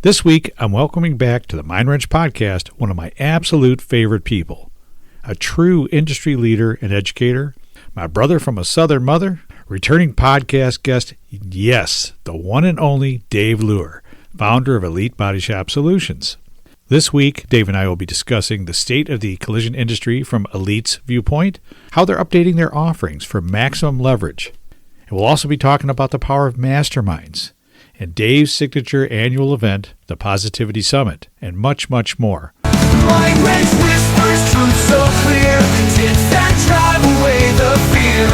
This week, I'm welcoming back to the Mind Wrench podcast one of my absolute favorite people, a true industry leader and educator, my brother from a southern mother, returning podcast guest, yes, the one and only Dave Luehr, founder of Elite Body Shop Solutions. This week, Dave and I will be discussing the state of the collision industry from Elite's viewpoint, how they're updating their offerings for maximum leverage. And we'll also be talking about the power of masterminds, and Dave's signature annual event, the Positivity Summit, and much, much more. Mind Wrench whispers truth so clear, tips that drive away the fear.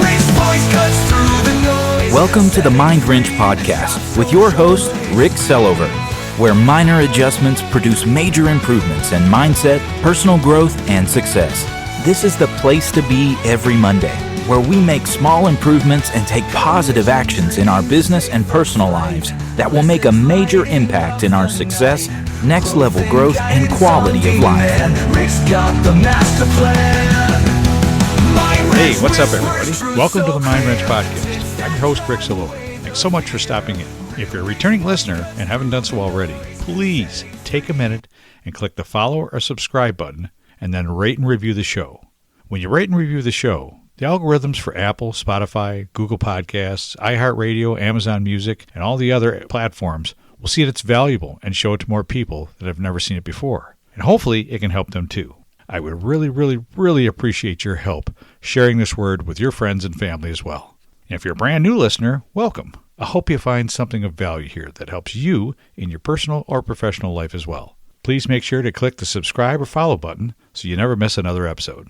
Rick's voice cuts through the noise. Welcome to the Mind Wrench podcast with your host, Rick Sellover, where minor adjustments produce major improvements in mindset, personal growth, and success. This is the place to be every Monday, where we make small improvements and take positive actions in our business and personal lives that will make a major impact in our success, next level growth, and quality of life. Rick's got the master plan. Hey, what's up, everybody? Welcome to the Mind Wrench podcast. I'm your host, Rick Sellover. Thanks so much for stopping in. If you're a returning listener and haven't done so already, please take a minute and click the follow or subscribe button and then rate and review the show. When you rate and review the show, the algorithms for Apple, Spotify, Google Podcasts, iHeartRadio, Amazon Music, and all the other platforms will see that it's valuable and show it to more people that have never seen it before. And hopefully it can help them too. I would really appreciate your help sharing this word with your friends and family as well. And if you're a brand new listener, welcome. I hope you find something of value here that helps you in your personal or professional life as well. Please make sure to click the subscribe or follow button so you never miss another episode.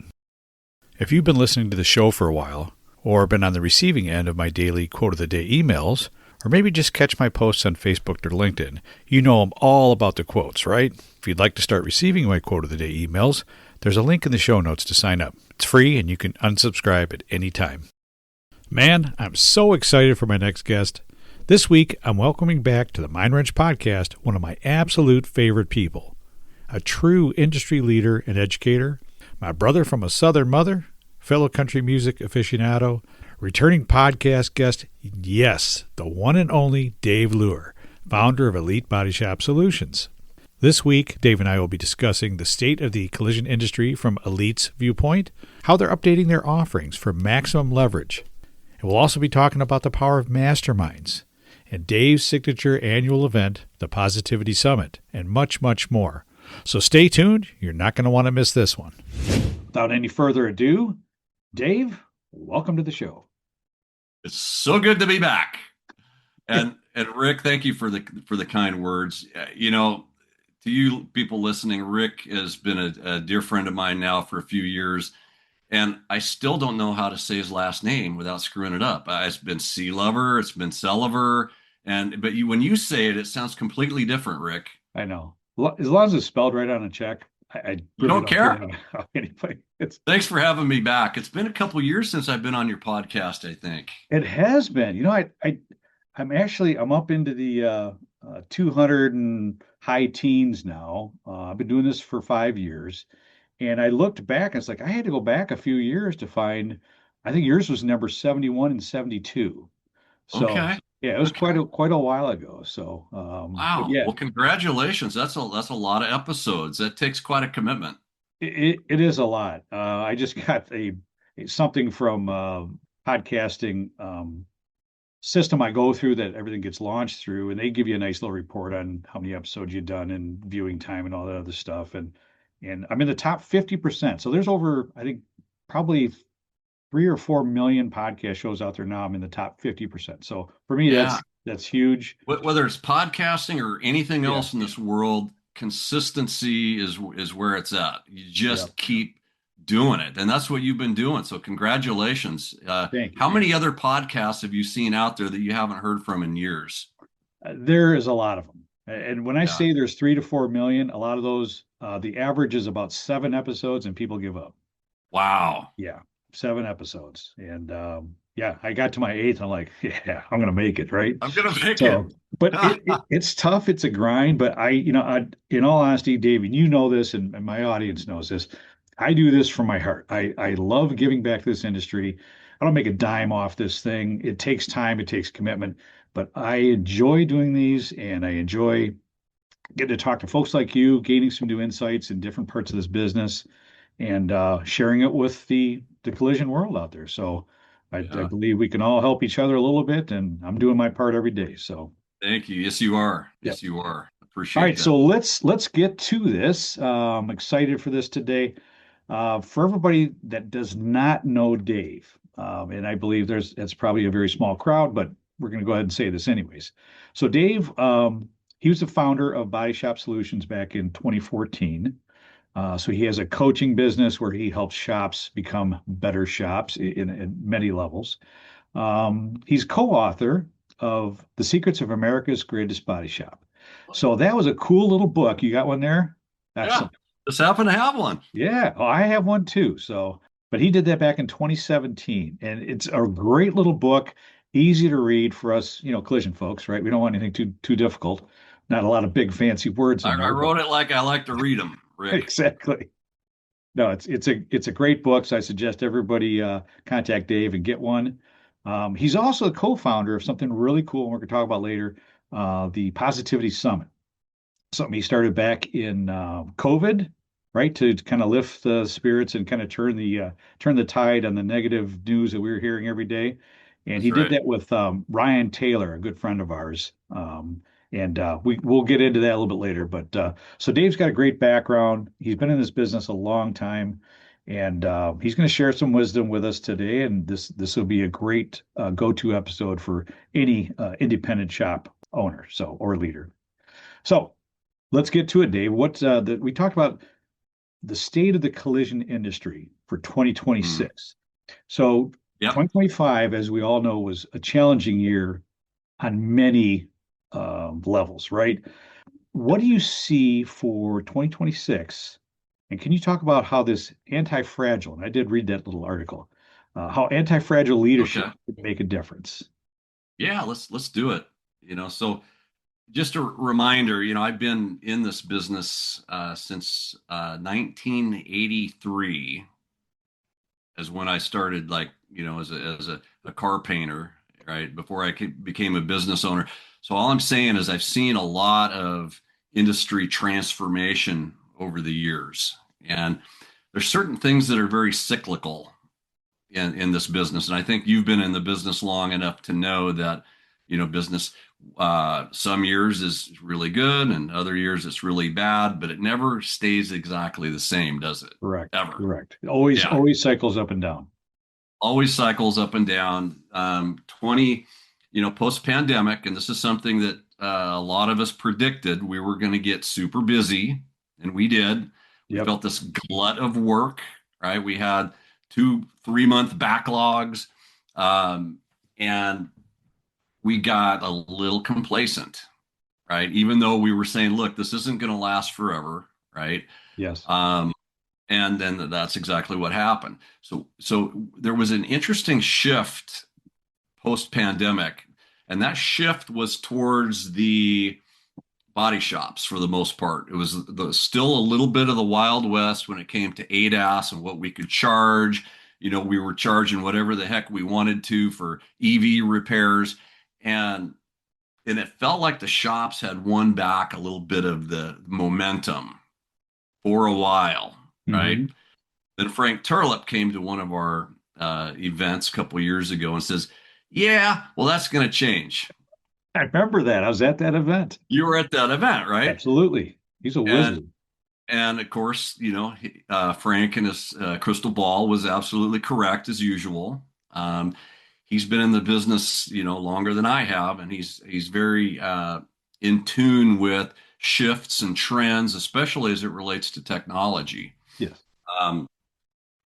If you've been listening to the show for a while, or been on the receiving end of my daily quote of the day emails, or maybe just catch my posts on Facebook or LinkedIn, you know I'm all about the quotes, right? If you'd like to start receiving my quote of the day emails, there's a link in the show notes to sign up. It's free and you can unsubscribe at any time. Man, I'm so excited for my next guest. This week, I'm welcoming back to the Mind Wrench podcast one of my absolute favorite people, a true industry leader and educator, my brother from a southern mother, fellow country music aficionado, returning podcast guest, yes, the one and only Dave Luehr, founder of Elite Body Shop Solutions. This week, Dave and I will be discussing the state of the collision industry from Elite's viewpoint, how they're updating their offerings for maximum leverage. And we'll also be talking about the power of masterminds, and Dave's signature annual event, the Positivity Summit, and much, much more. So stay tuned. You're not going to want to miss this one. Without any further ado, Dave, welcome to the show. It's so good to be back. And Rick, thank you for the kind words. You know, to you people listening, Rick has been a dear friend of mine now for a few years, and I still don't know how to say his last name without screwing it up. It's been Sea Lover, it's been Sellover, but when you say it, it sounds completely different, Rick. I know. As long as it's spelled right on a check, I really don't care. Anyway, Thanks for having me back. It's been a couple years since I've been on your podcast, I think. It has been. You know, I'm up into the 200 and high teens now. I've been doing this for 5 years, and I looked back and it's like I had to go back a few years to find. I think yours was number 71 and 72. So, okay. Yeah, it was quite a while ago. So, wow. Yeah. Well, congratulations. That's a lot of episodes. That takes quite a commitment. It is a lot. I just got something from podcasting system I go through that everything gets launched through, and they give you a nice little report on how many episodes you've done and viewing time and all that other stuff. And I'm in the top 50%. So there's over, I think, probably 3 or 4 million podcast shows out there now. I'm in the top 50%. So for me, that's huge. Whether it's podcasting or anything else in this world, consistency is where it's at. You just keep doing it, and that's what you've been doing. So congratulations. How many other podcasts have you seen out there that you haven't heard from in years? There is a lot of them. And when I say there's 3 to 4 million, a lot of those, the average is about 7 episodes and people give up. Wow. Yeah. 7 episodes. And I got to my 8th. I'm like, yeah, I'm going to make it, right? I'm going to make it. But it's tough. It's a grind. But in all honesty, Dave, and you know this, and my audience knows this, I do this from my heart. I love giving back to this industry. I don't make a dime off this thing. It takes time. It takes commitment. but I enjoy doing these, and I enjoy getting to talk to folks like you, gaining some new insights in different parts of this business, and sharing it with the collision world out there. So I Yeah. believe we can all help each other a little bit, and I'm doing my part every day. So Thank you. Yes, you are. yeah. Yes, you are. All Appreciate right, that. so let's get to this. I'm excited for this today. For everybody that does not know Dave, and I believe that's probably a very small crowd, but we're going to go ahead and say this anyways. So Dave, he was the founder of Body Shop Solutions back in 2014. So he has a coaching business where he helps shops become better shops in many levels. He's co-author of The Secrets of America's Greatest Body Shop. So that was a cool little book. You got one there? Yeah. Excellent. Just happen to have one. Yeah, oh, I have one too. So, but he did that back in 2017, and it's a great little book, easy to read for us, collision folks, right? We don't want anything too difficult. Not a lot of big fancy words in I there, but wrote it like I like to read them, Rick. exactly. No, it's a great book. So I suggest everybody contact Dave and get one. He's also the co-founder of something really cool, and we're going to talk about later, the Positivity Summit. Something he started back in COVID, right, to kind of lift the spirits and kind of turn the tide on the negative news that we were hearing every day. And he That's did right. that with Ryan Taylor, a good friend of ours. And we'll get into that a little bit later. But so Dave's got a great background. He's been in this business a long time, and he's going to share some wisdom with us today. And this will be a great go-to episode for any independent shop owner, or leader. So let's get to it, Dave. We talked about the state of the collision industry for Mm. 2026. So Yep. 2025, as we all know, was a challenging year on many levels, right? What do you see for 2026? And can you talk about how this anti-fragile, and I did read that little article, how anti-fragile leadership Okay. could make a difference? Yeah, let's do it. So just a reminder, I've been in this business since 1983 is when I started, like, as a car painter, right? Before became a business owner. So all I'm saying is I've seen a lot of industry transformation over the years. And there's certain things that are very cyclical in this business. And I think you've been in the business long enough to know that, business some years is really good and other years it's really bad, but it never stays exactly the same, does it? Correct, Ever. correct. Always, Yeah. always cycles up and down. Always cycles up and down. 20, post pandemic, and this is something that a lot of us predicted we were going to get super busy, and we did. We Yep. felt this glut of work, right? We had 3 month backlogs, and we got a little complacent, right? Even though we were saying, look, this isn't going to last forever, right? Yes. Um, and then that's exactly what happened. So there was an interesting shift post pandemic, and that shift was towards the body shops for the most part. It was still a little bit of the Wild West when it came to ADAS and what we could charge. We were charging whatever the heck we wanted to for EV repairs, and it felt like the shops had won back a little bit of the momentum for a while, right? Hmm. Then Frank Turlip came to one of our events a couple of years ago and says, "Yeah, well, that's going to change." I remember that. I was at that event. You were at that event, right? Absolutely. He's a And wizard. and of course, Frank and his crystal ball was absolutely correct as usual. He's been in the business, longer than I have, and he's very in tune with shifts and trends, especially as it relates to technology. Yes. Of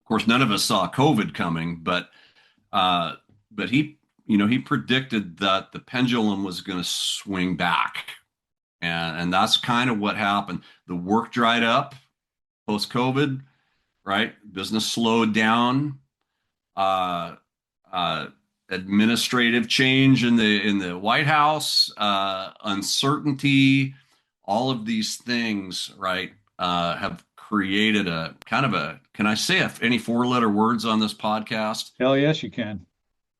course, none of us saw COVID coming, uh, but he predicted that the pendulum was going to swing back, and that's kind of what happened. The work dried up post COVID, right? Business slowed down. Uh, uh, Administrative change in the White House, uncertainty, all of these things, right, have created a kind of a. Can I say any four-letter words on this podcast? Hell yes, you can.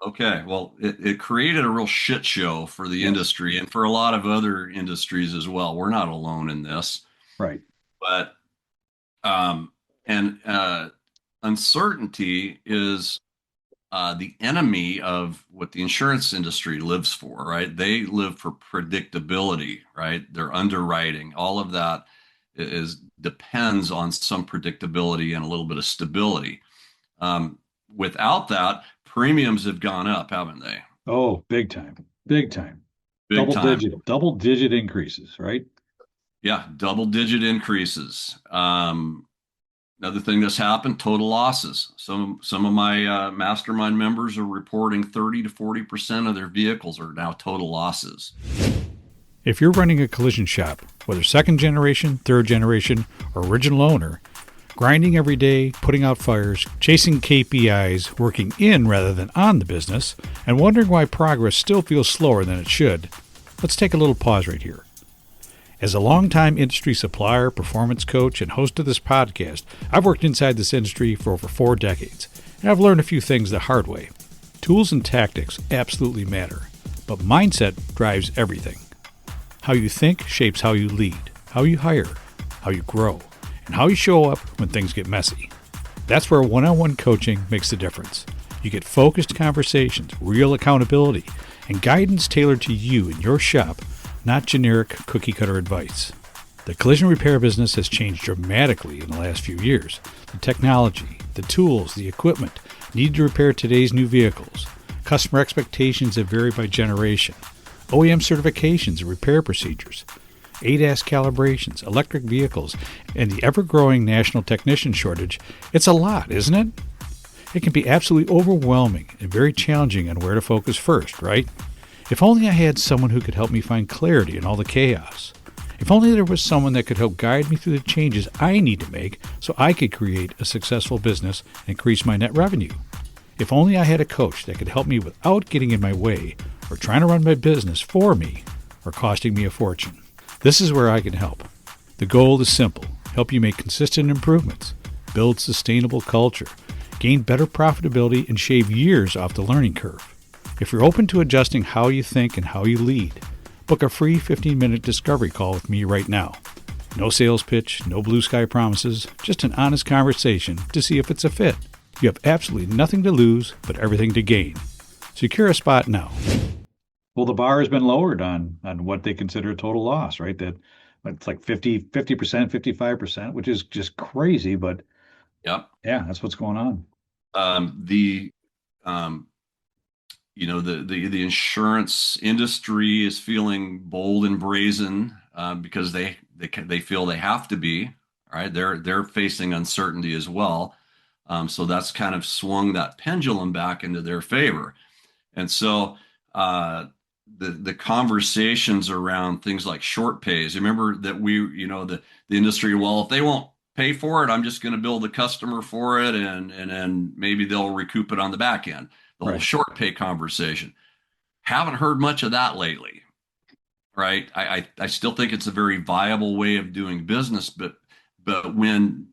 Okay, well, it created a real shit show for the Yes. industry and for a lot of other industries as well. We're not alone in this, Right. but um, and uncertainty is the enemy of what the insurance industry lives for, right? They live for predictability, right? Their underwriting, all of that is depends on some predictability and a little bit of stability. Um, Without that, premiums have gone up, haven't they? Oh, big time. Big time. Big time. Double digit increases, right? Yeah, double digit increases. Another thing that's happened, total losses. Some of my mastermind members are reporting 30 to 40% of their vehicles are now total losses. If you're running a collision shop, whether second generation, third generation, or original owner, grinding every day, putting out fires, chasing KPIs, working in rather than on the business, and wondering why progress still feels slower than it should, let's take a little pause right here. As a longtime industry supplier, performance coach, and host of this podcast, I've worked inside this industry for over 4 decades, and I've learned a few things the hard way. Tools and tactics absolutely matter, but mindset drives everything. How you think shapes how you lead, how you hire, how you grow, and how you show up when things get messy. That's where one-on-one coaching makes the difference. You get focused conversations, real accountability, and guidance tailored to you and your shop, not generic cookie-cutter advice. The collision repair business has changed dramatically in the last few years. The technology, the tools, the equipment needed to repair today's new vehicles. Customer expectations have varied by generation. OEM certifications and repair procedures. ADAS calibrations, electric vehicles, and the ever-growing national technician shortage. It's a lot, isn't it? It can be absolutely overwhelming and very challenging on where to focus first, right? If only I had someone who could help me find clarity in all the chaos. If only there was someone that could help guide me through the changes I need to make so I could create a successful business and increase my net revenue. If only I had a coach that could help me without getting in my way or trying to run my business for me or costing me a fortune. This is where I can help. The goal is simple: help you make consistent improvements, build sustainable culture, gain better profitability, and shave years off the learning curve. If you're open to adjusting how you think and how you lead, book a free 15-minute discovery call with me right now. No sales pitch, no blue sky promises, just an honest conversation to see if it's a fit. You have absolutely nothing to lose, but everything to gain. Secure a spot now. Well, the bar has been lowered on what they consider a total loss, right? That it's like 50%, 55%, which is just crazy, but Yep. yeah, that's what's going on. The the insurance industry is feeling bold and brazen because they feel they have to be. Right, they're facing uncertainty as well, so that's kind of swung that pendulum back into their favor, and so the conversations around things like short pays. Remember that the industry. Well, if they won't pay for it, I'm just going to bill the customer for it, and then maybe they'll recoup it on the back end. The whole Right. short pay conversation. Haven't heard much of that lately, right? I still think it's a very viable way of doing business, but when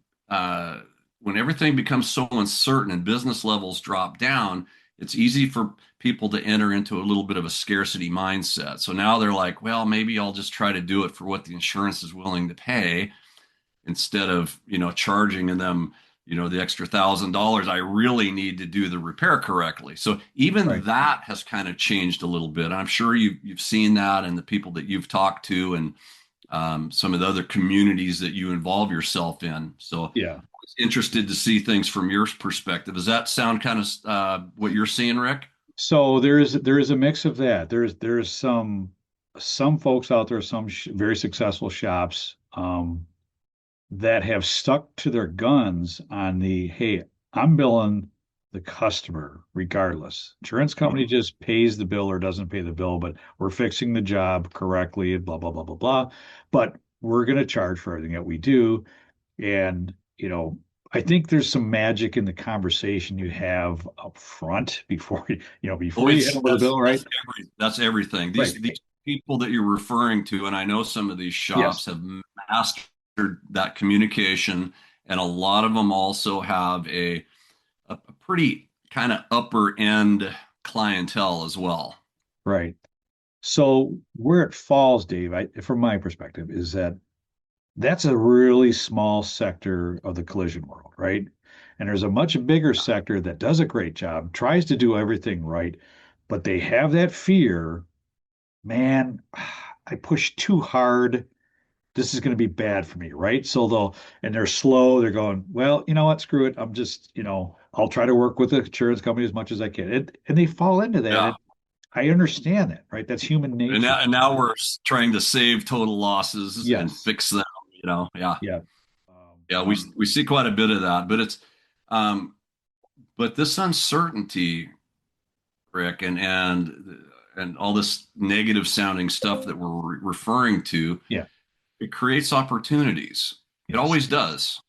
everything becomes so uncertain and business levels drop down, it's easy for people to enter into a little bit of a scarcity mindset. So now they're like, well, maybe I'll just try to do it for what the insurance is willing to pay instead of, charging them, the extra $1,000. I really need to do the repair correctly. So even Right. that has kind of changed a little bit. I'm sure you've seen that in the people that you've talked to and some of the other communities that you involve yourself in. So Yeah. I was interested to see things from your perspective. Does that sound kind of what you're seeing, Rick? So there is a mix of that. There's some folks out there, some very successful shops that have stuck to their guns on the, hey, I'm billing the customer regardless. Insurance company just pays the bill or doesn't pay the bill, but we're fixing the job correctly and blah blah blah blah blah. But we're going to charge for everything that we do, and I think there's some magic in the conversation you have up front before before you handle the bill, right? That's everything. Right. These people that you're referring to, and I know some of these shops Yes. have mastered that communication, and a lot of them also have a pretty kind of upper end clientele as well. Right. So where it falls, Dave, from my perspective, is that that's a really small sector of the collision world, right? And there's a much bigger sector that does a great job, tries to do everything right, but they have that fear, man, I push too hard. This is going to be bad for me, right? And they're slow. They're going, well, you know what? Screw it. I'm just, I'll try to work with the insurance company as much as I can. And they fall into that. Yeah. And I understand that, right? That's human And nature. now we're trying to save total losses and Yes. fix them, Yeah. Yeah. Yeah, we see quite a bit of that, but um, but this uncertainty, Rick, and all this negative sounding stuff that we're referring to, Yeah. it creates opportunities. It Yes. always does.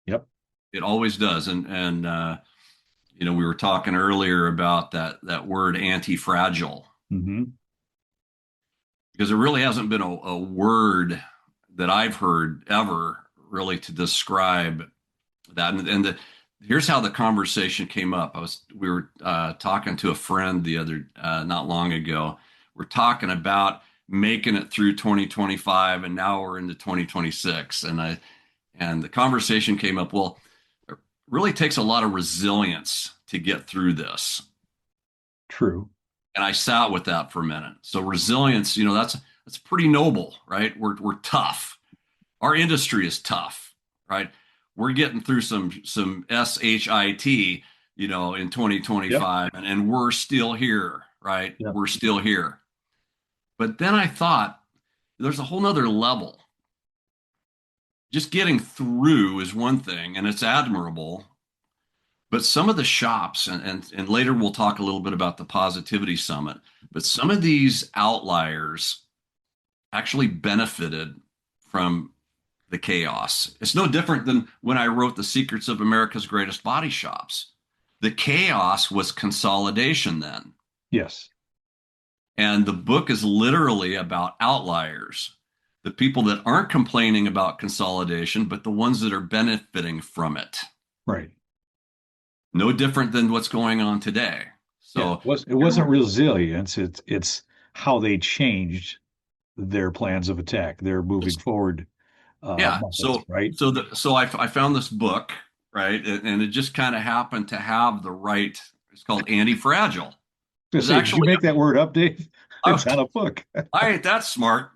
Yep. It always does. And we were talking earlier about that word anti-fragile, Mm-hmm. because there really hasn't been a word that I've heard ever really to describe that. Here's how the conversation came up. We were talking to a friend the other not long ago. We're talking about making it through 2025, and now we're into 2026. And the conversation came up. Well, it really takes a lot of resilience to get through this. True. And I sat with that for a minute. So resilience, that's pretty noble, right? We're tough. Our industry is tough, right? We're getting through some shit, in 2025, Yep. and we're still here, right? Yep. We're still here. But then I thought there's a whole nother level. Just getting through is one thing, and it's admirable. But some of the shops, and later we'll talk a little bit about the Positivity Summit, but some of these outliers actually benefited from the chaos. It's no different than when I wrote The Secrets of America's Greatest Body Shops. The chaos was consolidation then. Yes. And the book is literally about outliers, the people that aren't complaining about consolidation, but the ones that are benefiting from it. Right. No different than what's going on today. So it wasn't resilience. It's how they changed their plans of attack. They're moving forward. yeah. Methods, right. So I found this book, right, and it just kind of happened to have the right. It's called Anti-Fragile. Did you make that word up, Dave? It's on a book. I ain't that smart.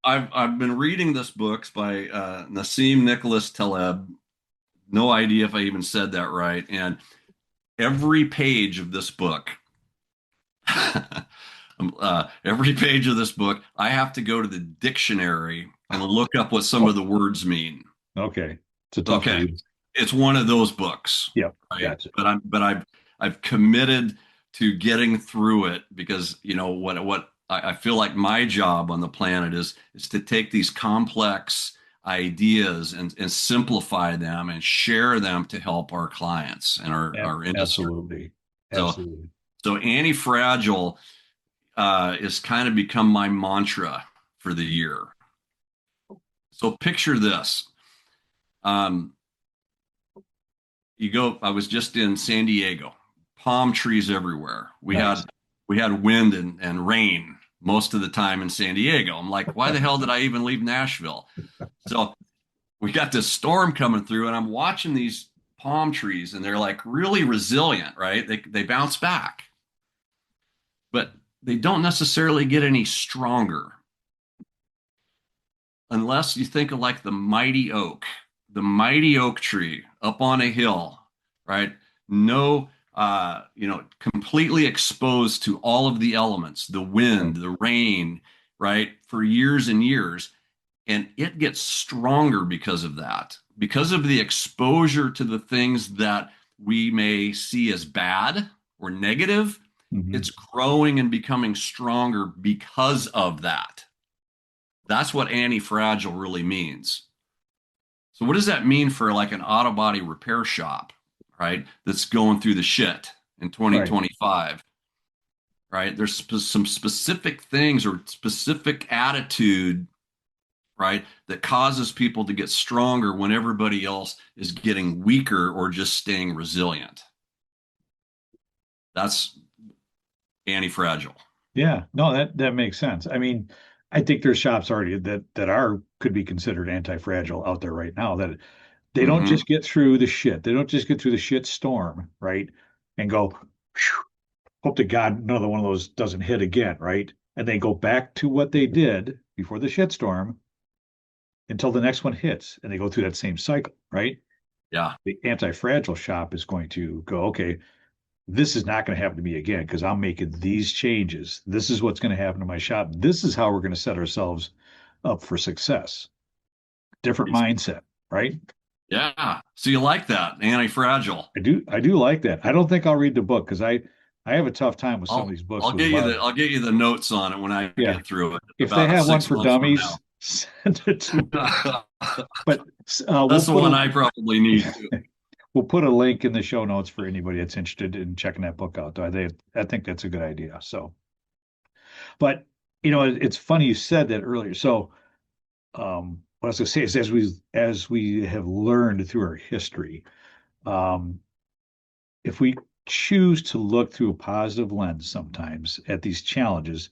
I've been reading this book by Nassim Nicholas Taleb. No idea if I even said that right. And every page of this book, I have to go to the dictionary and look up what some of the words mean. Okay, it's a tough read. It's one of those books. Yeah, right? Gotcha. But I've committed to getting through it because what I feel like my job on the planet is to take these complex ideas and simplify them and share them to help our clients and our industry. Absolutely. So Anti-Fragile is kind of become my mantra for the year. So picture this. I was just in San Diego, palm trees everywhere. We had wind and rain most of the time in San Diego. I'm like, why the hell did I even leave Nashville? So we got this storm coming through, and I'm watching these palm trees, and they're like really resilient, right? They bounce back, but they don't necessarily get any stronger unless you think of like the mighty oak tree up on a hill, right? No, completely exposed to all of the elements, the wind, the rain, right? For years and years. And it gets stronger because of that, because of the exposure to the things that we may see as bad or negative. Mm-hmm. It's growing and becoming stronger because of that. That's what anti-fragile really means. So what does that mean for like an auto body repair shop, right? That's going through the shit in 2025, right? There's some specific things or specific attitude, right, that causes people to get stronger when everybody else is getting weaker or just staying resilient. That's anti-fragile. Yeah, no, that makes sense. I mean, I think there's shops already that are could be considered anti-fragile out there right now that they don't Hmm. just get through the shit. They don't just get through the shit storm, right? And go, "Phew, hope to God another one of those doesn't hit again, right? And they go back to what they did before the shit storm until the next one hits, and they go through that same cycle, right? Yeah. The anti-fragile shop is going to go, okay, this is not going to happen to me again because I'm making these changes. This is what's going to happen to my shop. This is how we're going to set ourselves up for success. Different mindset, right? Yeah. So you like that anti-fragile? I do like that. I don't think I'll read the book because I have a tough time with some of these books with a lot of, I'll get you the notes on it when I yeah. get through it If they about have one 6 for months from dummies, send it to me. now. But That's the one I probably need to. we'll put a link in the show notes for anybody that's interested in checking that book out. I think that's a good idea. So, but it's funny you said that earlier. So, what I was going to say is as we have learned through our history, um, if we choose to look through a positive lens sometimes at these challenges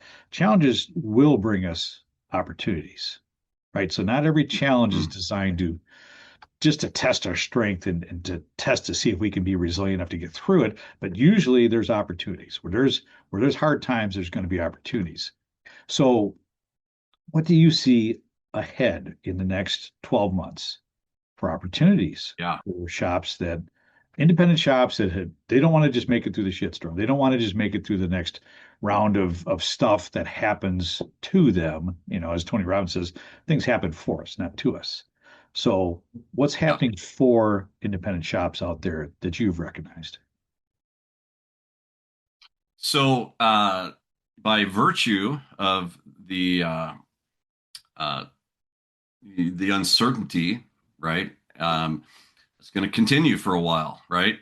will bring us opportunities, right? So not every challenge is designed to just to test our strength and to test to see if we can be resilient enough to get through it. But usually there's opportunities where there's hard times, there's going to be opportunities. So what do you see ahead in the next 12 months for opportunities Yeah. for shops that independent shops they don't want to just make it through the shitstorm. They don't want to just make it through the next round of stuff that happens to them. As Tony Robbins says, things happen for us, not to us. So what's Yeah. happening for independent shops out there that you've recognized? So, by virtue of uh, the uncertainty, right? It's going to continue for a while, right?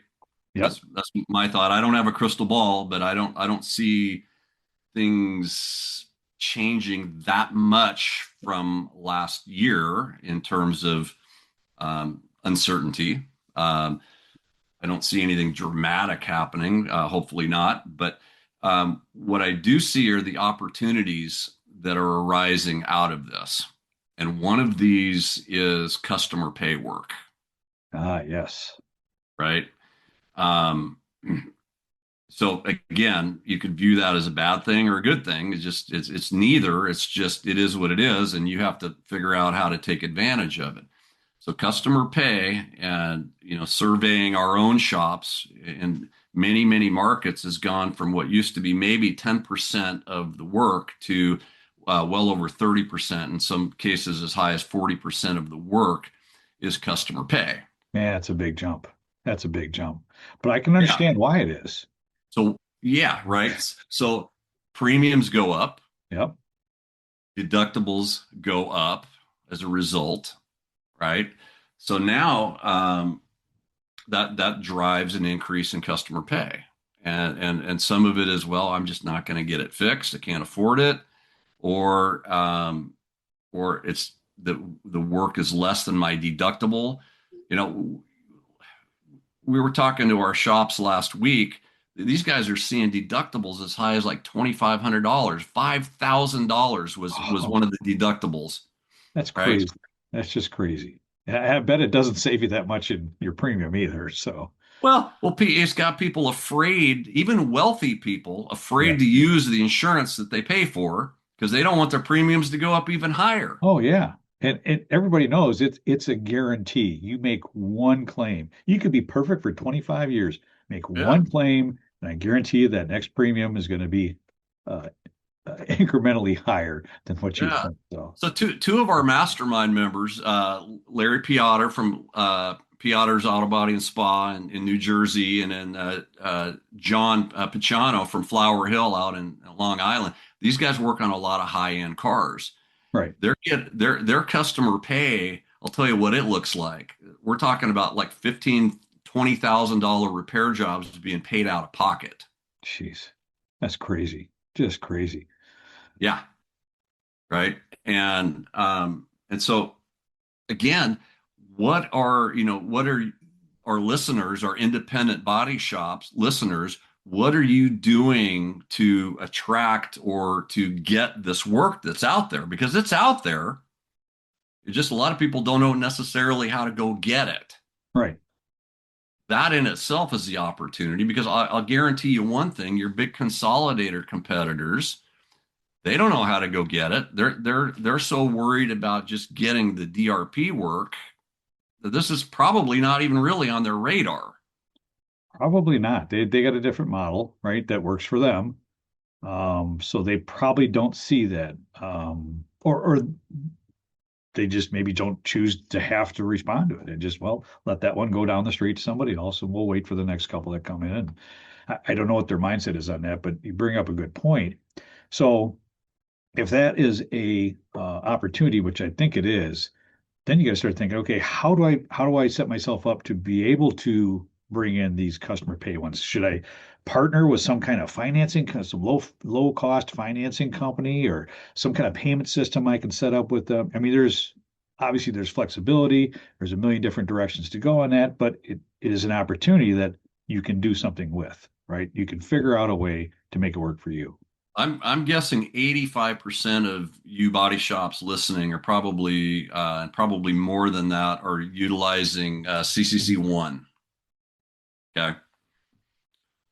Yep. That's my thought. I don't have a crystal ball, but I don't see things changing that much from last year in terms of uncertainty. I don't see anything dramatic happening. Hopefully not. But what I do see are the opportunities that are arising out of this. And one of these is customer pay work, Ah, yes. right? Um, so again, you could view that as a bad thing or a good thing. It's neither. It's just it is what it is, and you have to figure out how to take advantage of it. So customer pay and surveying our own shops in many markets has gone from what used to be maybe 10% of the work to well over 30%, in some cases as high as 40% of the work is customer pay. Man, that's a big jump. That's a big jump. But I can Yeah. understand why it is. So yeah, right. So premiums go up, Yep. deductibles go up as a result, right? So now that drives an increase in customer pay, and some of it is, well, I'm just not going to get it fixed. I can't afford it, or it's the work is less than my deductible. You know, we were talking to our shops last week. These guys are seeing deductibles as high as like $2,500. $5,000 was Oh, one of the deductibles, that's right? crazy. That's just crazy. I bet it doesn't save you that much in your premium either. So, Well, it's got people afraid, even wealthy people, yeah. afraid to use the insurance that they pay for because they don't want their premiums to go up even higher. Oh, yeah. And everybody knows it's a guarantee. You make one claim. You could be perfect for 25 years. Make Yeah. one claim, and I guarantee you that next premium is going to be uh, incrementally higher than what you Yeah. think. So, So two of our mastermind members, Larry Piotr from Piotr's Auto Body and Spa in New Jersey, and then John Picciano from Flower Hill out in Long Island. These guys work on a lot of high end cars. right. Their customer pay. I'll tell you what it looks like. We're talking about like $15,000-$20,000 repair jobs being paid out of pocket. Jeez. That's crazy. Just crazy. Yeah. Right. And so again, what are our listeners, our independent body shops listeners, what are you doing to attract or to get this work that's out there? Because it's out there. It's just a lot of people don't know necessarily how to go get it. Right. That in itself is the opportunity, because I'll guarantee you one thing: your big consolidator competitors, they don't know how to go get it. They're so worried about just getting the DRP work that this is probably not even really on their radar. Probably not. They got a different model, right, that works for them. So they probably don't see that. Or they just maybe don't choose to have to respond to it and just, well, let that one go down the street to somebody else and we'll wait for the next couple that come in. I don't know what their mindset is on that, but you bring up a good point. So if that is a opportunity, which I think it is, then you got to start thinking, okay, how do I set myself up to be able to bring in these customer pay ones? Should I partner with some kind of financing, some low cost financing company, or some kind of payment system I can set up with them? I mean, there's flexibility. There's a million different directions to go on that, but it is an opportunity that you can do something with, right? You can figure out a way to make it work for you. I'm guessing 85% of you body shops listening are probably and probably more than that are utilizing CCC1. Okay.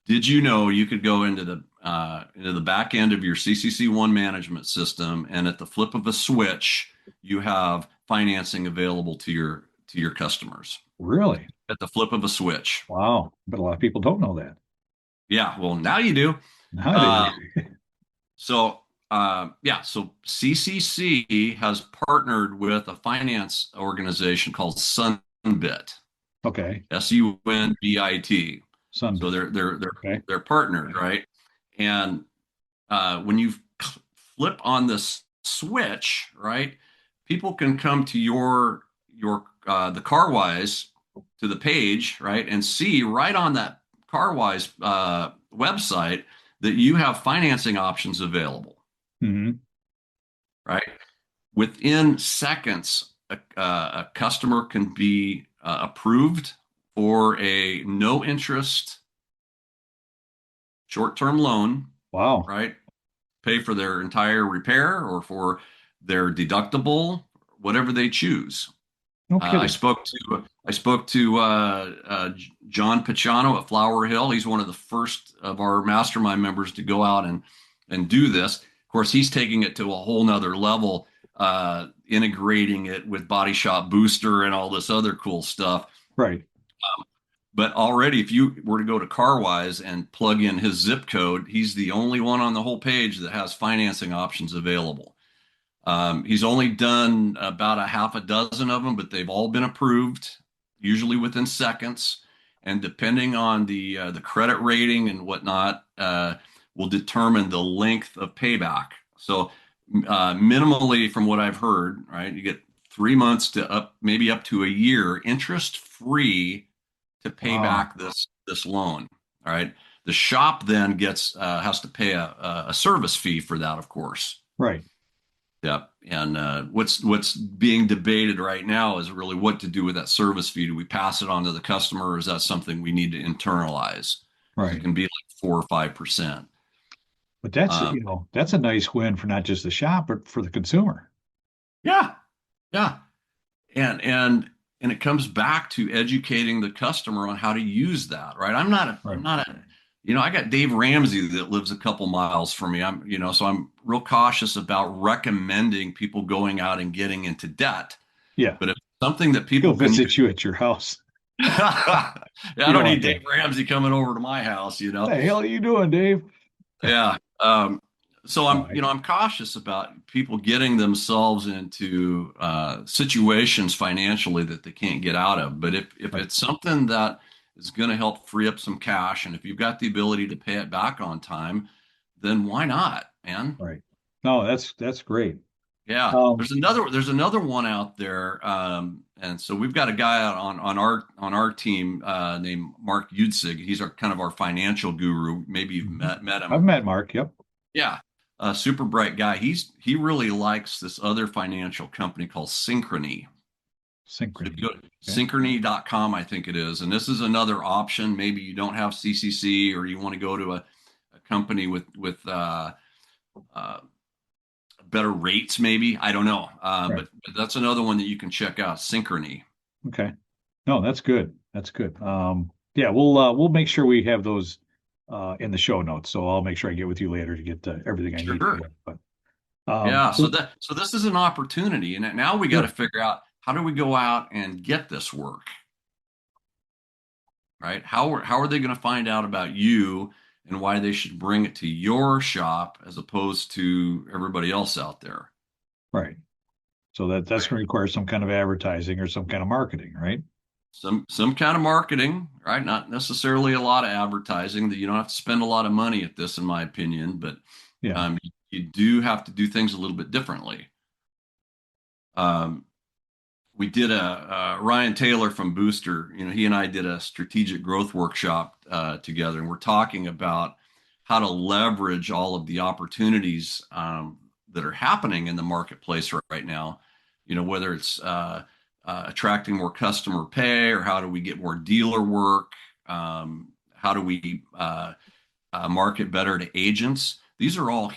Did you know you could go into the back end of your CCC1 management system, and at the flip of a switch, you have financing available to your customers? Really? At the flip of a switch. Wow. But a lot of people don't know that. Yeah. Well, now you do. Now Uh, they So, so CCC has partnered with a finance organization called Sunbit, okay. Sunbit. Sun. So they're Okay. they're partnered, right? And when you flip on this switch, right, people can come to your the CarWise to the page, right, and see right on that CarWise website that you have financing options available, Hmm. right? Within seconds, a customer can be approved for a no interest short term loan, Wow. right? Pay for their entire repair or for their deductible, whatever they choose. No I kidding. spoke to John Pachano at Flower Hill. He's one of the first of our mastermind members to go out and do this. Of course, he's taking it to a whole nother level, integrating it with Body Shop Booster and all this other cool stuff. Right. But already, if you were to go to CarWise and plug in his zip code, he's the only one on the whole page that has financing options available. He's only done about a half a dozen of them, but they've all been approved, usually within seconds. And depending on the credit rating and whatnot, will determine the length of payback. So minimally, from what I've heard, right, you get 3 months to maybe up to a year, interest free to pay Wow. back this loan. All right. The shop then has to pay a service fee for that, of course. Right. Yeah, and what's being debated right now is really what to do with that service fee. Do we pass it on to the customer, or is that something we need to internalize? It Right. can be like 4 or 5%. But that's, Um, that's a nice win for not just the shop, but for the consumer. yeah, yeah, and it comes back to educating the customer on how to use that. Right? I'm Right. not a I got Dave Ramsey that lives a couple miles from me. So I'm real cautious about recommending people going out and getting into debt. Yeah. But if it's something that He'll people can visit you at your house. yeah, You I don't don't need want Dave Ramsey coming over to my house. What the hell are you doing, Dave? Yeah. So No, I'm cautious about people getting themselves into situations financially that they can't get out of. But if Right. it's something that is going to help free up some cash, and if you've got the ability to pay it back on time, then why not, man? Right. No, that's great. Yeah, Um, there's another one out there, and so we've got a guy out on our team named Mark Udsig. He's our kind of our financial guru. Maybe you've met I've him. met Mark. Yep. Yeah, a super bright guy. He really likes this other financial company called Synchrony. So if Synchrony. you go to Okay. synchrony.com, I think it is. And this is another option. Maybe you don't have CCC, or you want to go to a company with better rates, maybe. I don't know. Right. But that's another one that you can check out, Synchrony. Okay. No, that's good. That's good. Yeah, we'll make sure we have those in the show notes. So I'll make sure I get with you later to get everything I need Sure. for it. But Yeah. So this is an opportunity. And now we got to sure. figure out, how do we go out and get this work? Right? How are they going to find out about you and why they should bring it to your shop as opposed to everybody else out there? Right. So that's Right. going to require some kind of advertising or some kind of marketing, right? Some kind of marketing, right? Not necessarily a lot of advertising. That you don't have to spend a lot of money at this, in my opinion, but Yeah. you do have to do things a little bit differently. Um, we did a Ryan Taylor from Booster. He and I did a strategic growth workshop together, and we're talking about how to leverage all of the opportunities that are happening in the marketplace right now. Whether it's attracting more customer pay, or how do we get more dealer work? How do we market better to agents? These are all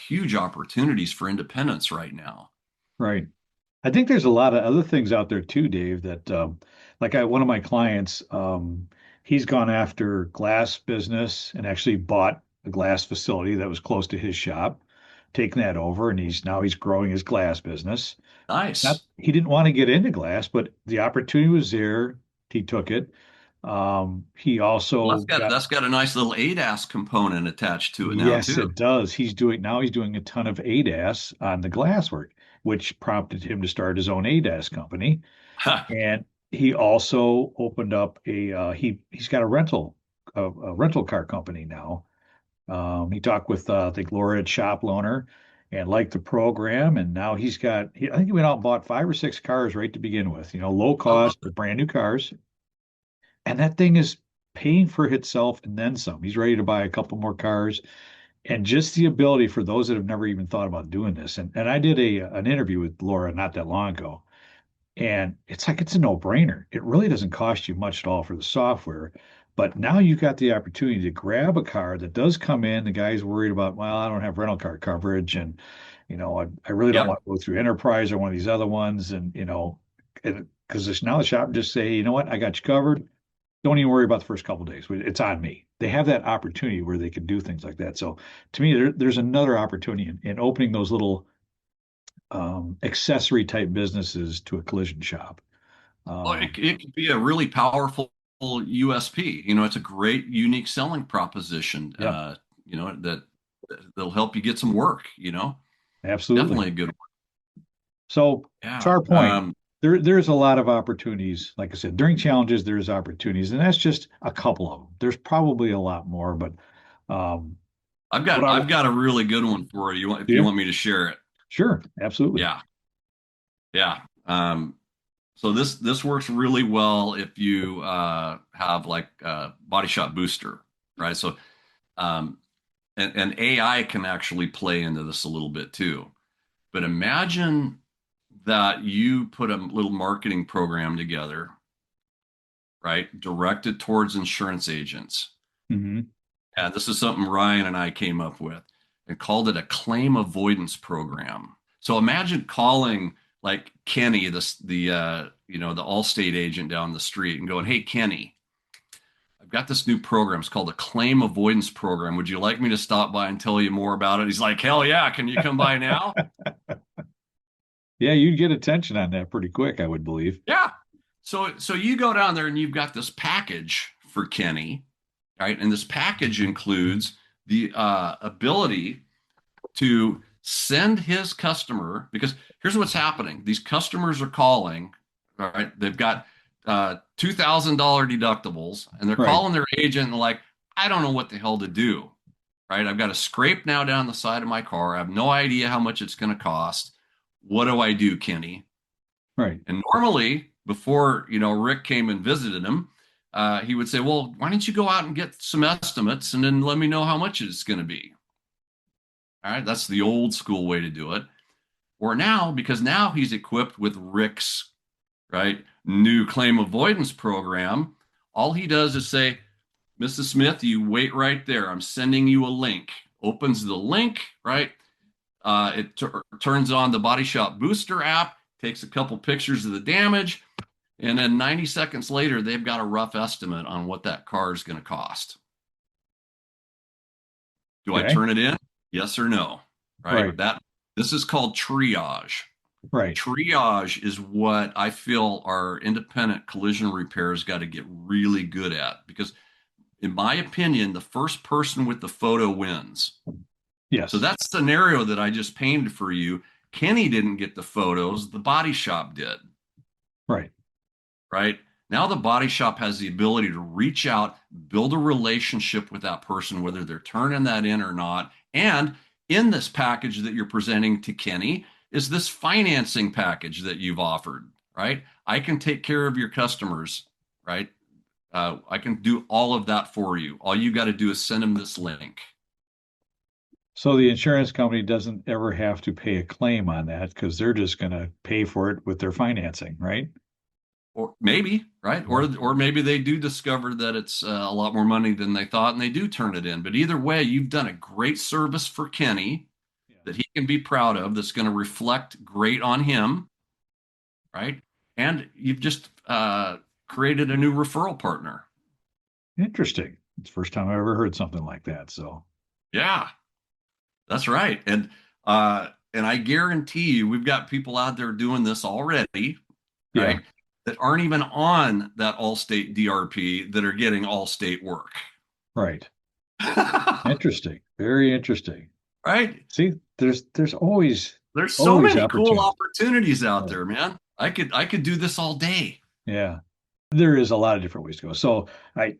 huge opportunities for independents right now. Right. I think there's a lot of other things out there too, Dave, that like one of my clients, he's gone after glass business and actually bought a glass facility that was close to his shop, taken that over, and he's growing his glass business. Not Nice. he didn't want to get into glass, but the opportunity was there. He took it. He Well, also got that's got a nice little ADAS component attached to it now Yes, too. it does. He's doing a ton of ADAS on the glasswork, which prompted him to start his own ADAS company. And he also opened up he's got a rental car company now. He talked with I think Luehr at Shop Loaner and liked the program, and now I think he went out and bought 5 or 6 cars right to begin with. Low I love cost, but brand new cars, and that thing is paying for itself and then some. He's ready to buy a couple more cars, and just the ability for those that have never even thought about doing this. And I did an interview with Laura not that long ago, and it's a no-brainer. It really doesn't cost you much at all for the software. But now you've got the opportunity to grab a car that does come in. The guy's worried about, well, I don't have rental car coverage, and I really don't Yep. want to go through Enterprise or one of these other ones, and because now the shop just say, you know what, I got you covered. Don't even worry about the first couple of days. It's on me. They have that opportunity where they can do things like that. So to me, there's another opportunity in opening those little accessory type businesses to a collision shop. Well, Um, it could be a really powerful USP. It's a great, unique selling proposition. yeah, That'll help you get some work. absolutely. Definitely a good one. So to Yeah. our point, there's a lot of opportunities. Like I said, during challenges, there's opportunities, and that's just a couple of them. There's probably a lot more, but um, I've what got I I've got a really good one for you if you do, want me to share it. sure, absolutely. Yeah. Yeah. So this works really well if you have like a body shop booster, right? So um, and AI can actually play into this a little bit too. But imagine that you put a little marketing program together, right? Directed towards insurance agents. Hmm. And this is something Ryan and I came up with and called it a claim avoidance program. So imagine calling like Kenny, the Allstate agent down the street, and going, "Hey, Kenny, I've got this new program. It's called a claim avoidance program. Would you like me to stop by and tell you more about it?" He's like, "Hell yeah! Can you come by now?" Yeah, you'd get attention on that pretty quick, I would believe. Yeah. So you go down there and you've got this package for Kenny, right? And this package includes the ability to send his customer, because here's what's happening. These customers are calling, all right? They've got $2,000 deductibles, and they're Right. calling their agent and like, I don't know what the hell to do, right? I've got a scrape now down the side of my car. I have no idea how much it's going to cost. What do I do, Kenny? Right. And normally, before Rick came and visited him, he would say, "Well, why don't you go out and get some estimates and then let me know how much it's going to be?" All right, that's the old school way to do it. Or now, because now he's equipped with Rick's right? New claim avoidance program. All he does is say, Mrs. Smith, you wait right there. I'm sending you a link. Opens the link, right? It turns on the Body Shop Booster app, takes a couple pictures of the damage, and then 90 seconds later, they've got a rough estimate on what that car is going to cost. Do I turn it in? Yes or no? Right. This is called triage. Right. Triage is what I feel our independent collision repairs got to get really good at, because in my opinion, the first person with the photo wins. Yes. So that scenario that I just painted for you, Kenny didn't get the photos, the body shop did. Right. Right. Now the body shop has the ability to reach out, build a relationship with that person, whether they're turning that in or not. And in this package that you're presenting to Kenny is this financing package that you've offered, right? I can take care of your customers, right? I can do all of that for you. All you got to do is send them this link. So the insurance company doesn't ever have to pay a claim on that because they're just going to pay for it with their financing, right? Or maybe, right? Or maybe they do discover that it's a lot more money than they thought and they do turn it in. But either way, you've done a great service for Kenny that he can be proud of, that's going to reflect great on him, right? And you've just created a new referral partner. Interesting. It's the first time I've ever heard something like that. So yeah, that's right. And I guarantee you, we've got people out there doing this already, right? That aren't even on that Allstate DRP that are getting Allstate work. Right. Interesting. Very interesting. Right. See, there's so many cool opportunities out there, man. I could do this all day. Yeah. There is a lot of different ways to go. So I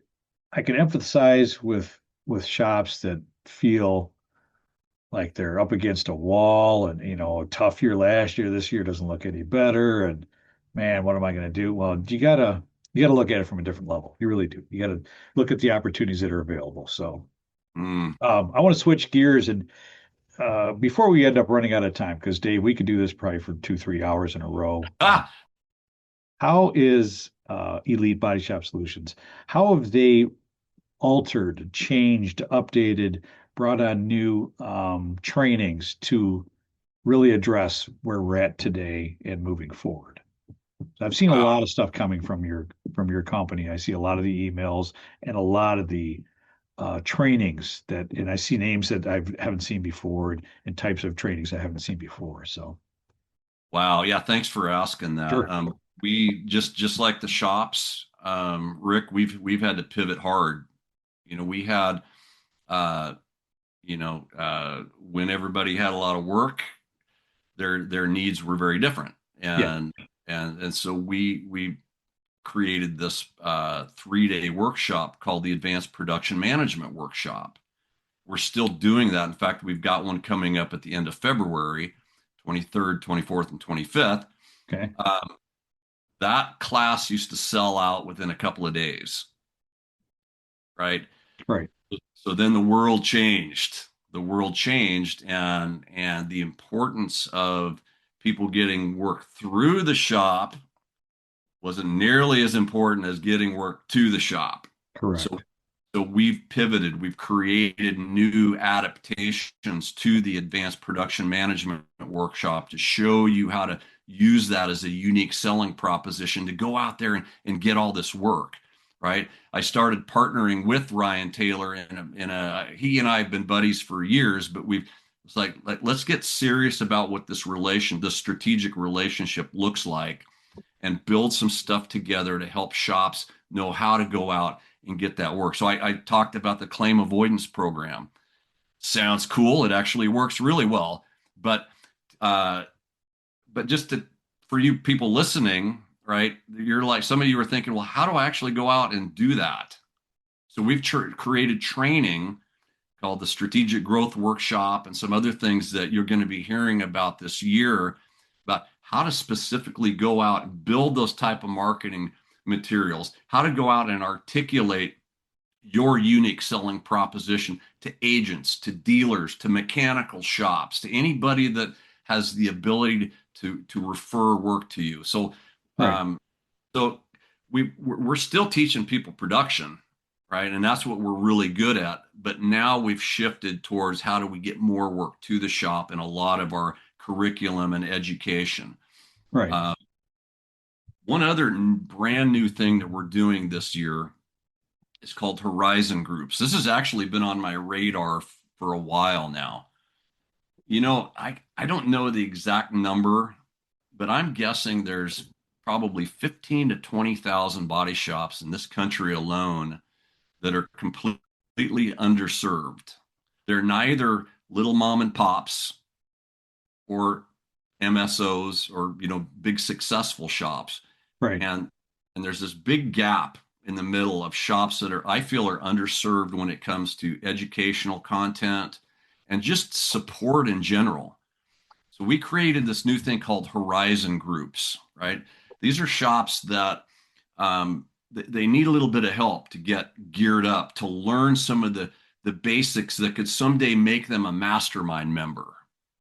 can emphasize with shops that feel like they're up against a wall and, a tough year last year, this year doesn't look any better. And man, what am I going to do? Well, you gotta look at it from a different level. You really do. You got to look at the opportunities that are available. So I want to switch gears and before we end up running out of time, because Dave, we could do this probably for 2-3 hours in a row. How is Elite Body Shop Solutions? How have they altered, changed, updated, brought on new trainings to really address where we're at today and moving forward? So I've seen a lot of stuff coming from your company. I see a lot of the emails and a lot of the trainings and I see names that I haven't seen before and types of trainings I haven't seen before. So, wow, yeah, thanks for asking that. Sure. We just like the shops, Rick, we've had to pivot hard. We had, when everybody had a lot of work, their needs were very different, and so we created this 3-day workshop called the Advanced Production Management Workshop. We're still doing that. In fact, we've got one coming up at the end of February, 23rd, 24th, and 25th. Okay. That class used to sell out within a couple of days, right? Right. So then the world changed. And the importance of people getting work through the shop wasn't nearly as important as getting work to the shop. Correct. So we've pivoted. We've created new adaptations to the Advanced Production Management Workshop to show you how to use that as a unique selling proposition to go out there and get all this work, right? I started partnering with Ryan Taylor he and I have been buddies for years, but it's like, let's get serious about what this strategic relationship looks like and build some stuff together to help shops know how to go out and get that work. So I talked about the claim avoidance program. Sounds cool. It actually works really well. But just for you people listening, right? You're like, some of you are thinking, well, how do I actually go out and do that? So we've created training called the Strategic Growth Workshop and some other things that you're going to be hearing about this year about how to specifically go out and build those type of marketing materials, how to go out and articulate your unique selling proposition to agents, to dealers, to mechanical shops, to anybody that has the ability to refer work to you. So Right. So we're still teaching people production, right? And that's what we're really good at. But now we've shifted towards how do we get more work to the shop in a lot of our curriculum and education. Right. Uh, One other brand new thing that we're doing this year is called Horizon Groups. This has actually been on my radar for a while now. I don't know the exact number, but I'm guessing there's probably 15 to 20,000 body shops in this country alone that are completely underserved. They're neither little mom and pops or MSOs or big successful shops. Right. And there's this big gap in the middle of shops that I feel are underserved when it comes to educational content and just support in general. So we created this new thing called Horizon Groups, right? These are shops that they need a little bit of help to get geared up, to learn some of the basics that could someday make them a mastermind member.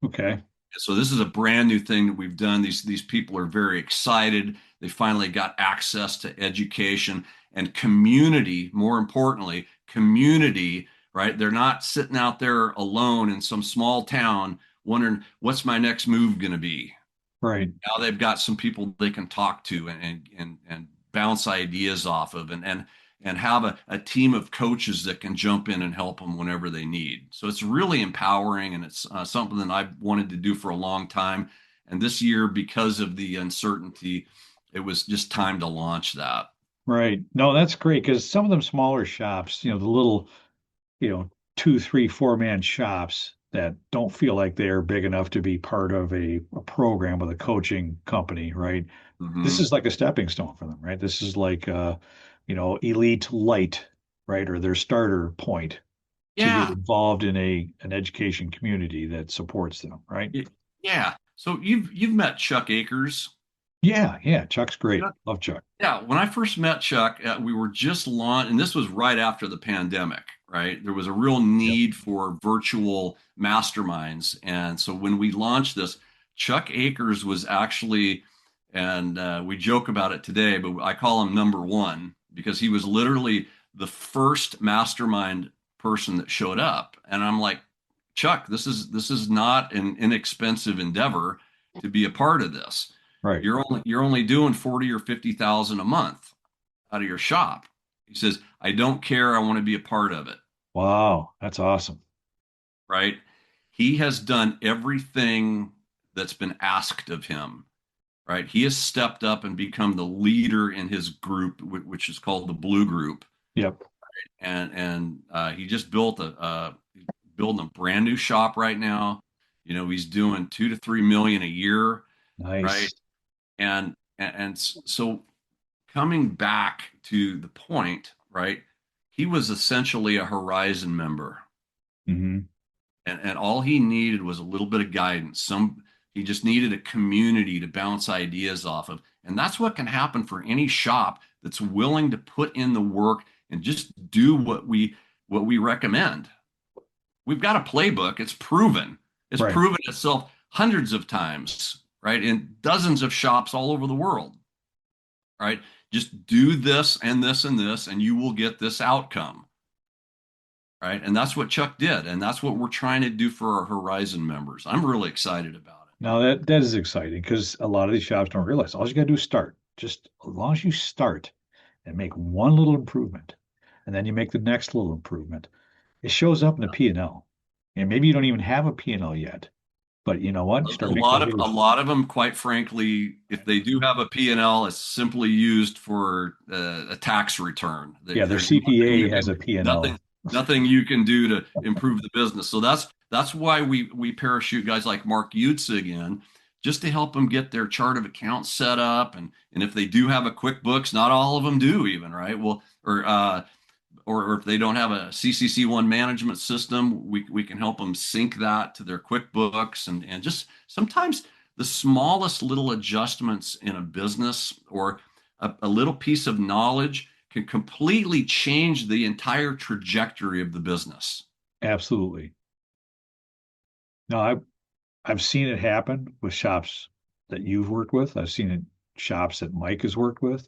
Okay. So this is a brand new thing that we've done. These people are very excited. They finally got access to education and community, more importantly, community, right? They're not sitting out there alone in some small town wondering what's my next move going to be. Right. Now they've got some people they can talk to and bounce ideas off of and have a team of coaches that can jump in and help them whenever they need. So it's really empowering, and it's something that I've wanted to do for a long time. And this year, because of the uncertainty, it was just time to launch that. Right. No, that's great because some of them smaller shops, the little, 2, 3, 4 man shops that don't feel like they're big enough to be part of a program with a coaching company, right? This Mm-hmm. is like a stepping stone for them, right? This is like elite light, right? Or their starter point to get Yeah. involved in an education community that supports them, right? Yeah. So you've met Chuck Akers. Yeah, yeah. Chuck's great. Love Chuck. Yeah, when I first met Chuck, we were just launched, and this was right after the pandemic, right? There was a real Yep. need for virtual masterminds. And so when we launched this, Chuck Akers was actually, and we joke about it today, but I call him number one because he was literally the first mastermind person that showed up. And I'm like, Chuck, this is not an inexpensive endeavor to be a part of this. Right. You're only doing 40 or 50,000 a month out of your shop. He says, I don't care. I want to be a part of it. Wow. That's awesome. Right. He has done everything that's been asked of him. Right. He has stepped up and become the leader in his group, which is called the Blue Group. Yep. And he just building a brand new shop right now. He's doing 2 to 3 million a year. Nice. Right. And so coming back to the point, right? He was essentially a Horizon member, Hmm. and all he needed was a little bit of guidance. He just needed a community to bounce ideas off of, and that's what can happen for any shop that's willing to put in the work and just do what we recommend. We've got a playbook. It's proven. It's Right. proven itself hundreds of times, right? In dozens of shops all over the world, right? Just do this and this and this, and you will get this outcome, right? And that's what Chuck did. And that's what we're trying to do for our Horizon members. I'm really excited about it. Now that is exciting because a lot of these shops don't realize all you got to do is start. Just as long as you start and make one little improvement, and then you make the next little improvement, it shows up in the P&L. And maybe you don't even have a P&L yet, but you know what? You A start making lot of a those. lot of them, quite frankly, if they do have a P&L, it's simply used for a tax return. Yeah, their There's nothing CPA you has can a P&L. nothing you can do to improve the business. So that's why we parachute guys like Mark Utzig in, just to help them get their chart of accounts set up, and if they do have a QuickBooks, not all of them do even, right? Well, or if they don't have a CCC1 management system, we can help them sync that to their QuickBooks, and just sometimes the smallest little adjustments in a business or a little piece of knowledge can completely change the entire trajectory of the business. Absolutely. No, I've seen it happen with shops that you've worked with. I've seen it shops that Mike has worked with.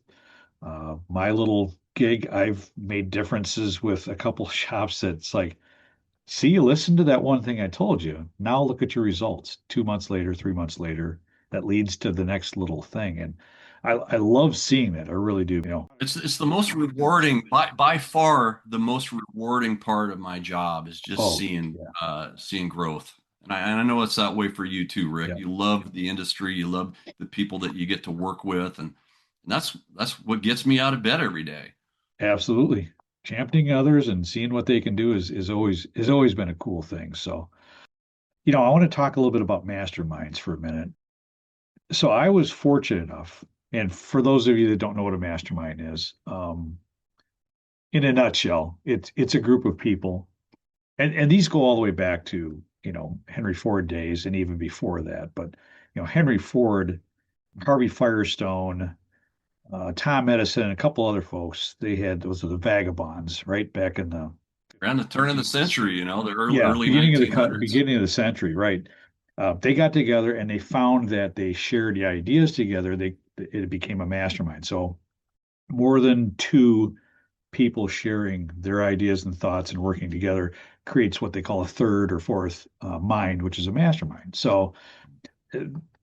My little gig, I've made differences with a couple shops that's like, see, you listened to that one thing I told you. Now look at your results. 2 months later, 3 months later, that leads to the next little thing. And I love seeing that. I really do. It's the most rewarding, by far the most rewarding part of my job is just Oh, seeing yeah, seeing growth. And I know it's that way for you too, Rick. yeah, You love the industry, you love the people that you get to work with, and that's what gets me out of bed every day. absolutely. Championing others and seeing what they can do is always been a cool thing. So, I want to talk a little bit about masterminds for a minute. So I was fortunate enough, and for those of you that don't know what a mastermind is, in a nutshell, it's a group of people, and these go all the way back to Henry Ford days and even before that. But Henry Ford, Harvey Firestone, Tom Edison, and a couple other folks, those are the vagabonds, right back in the Around the turn of the century, the yeah, early 1900s. beginning of the century, right? They got together and they found that they shared the ideas together. It became a mastermind. So more than two people sharing their ideas and thoughts and working together creates what they call a third or fourth mind, which is a mastermind. So uh,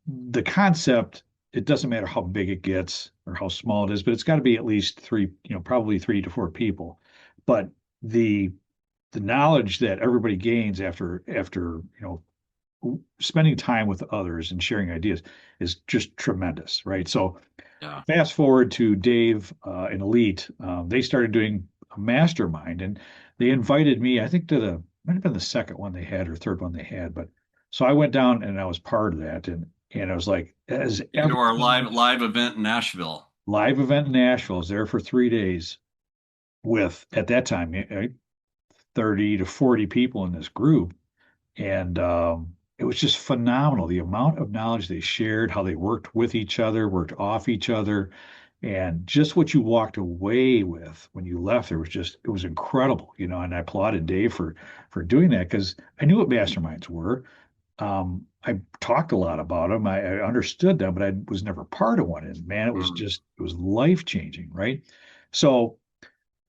the concept, it doesn't matter how big it gets or how small it is, but it's got to be at least three, probably 3 to 4 people. But the the knowledge that everybody gains after spending time with others and sharing ideas is just tremendous, right? So Yeah. fast forward to Dave and Elite, they started doing a mastermind, and they invited me, I think, to the might have been the second one they had or third one they had, but so I went down and I was part of that, and I was like, as You ever know, our live event in Nashville. live event in Nashville. I was there for 3 days with at that time 30 to 40 people in this group. And it was just phenomenal. The amount of knowledge they shared, how they worked with each other, worked off each other, and just what you walked away with when you left there it was incredible, and I applauded Dave for doing that because I knew what masterminds were. I talked a lot about them. I understood them, but I was never part of one. And man, it was life changing, right? So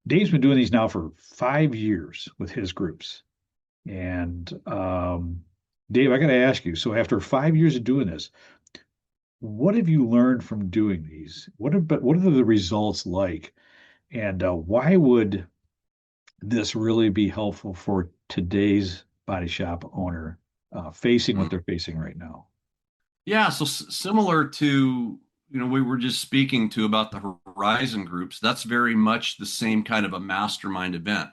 Dave's been doing these now for 5 years with his groups. And Dave, I got to ask you, so after 5 years of doing this, what have you learned from doing these? What are the results like? And why would this really be helpful for today's body shop owner facing what they're facing right now? Yeah, so similar to, we were just speaking to about the Horizon groups, that's very much the same kind of a mastermind event.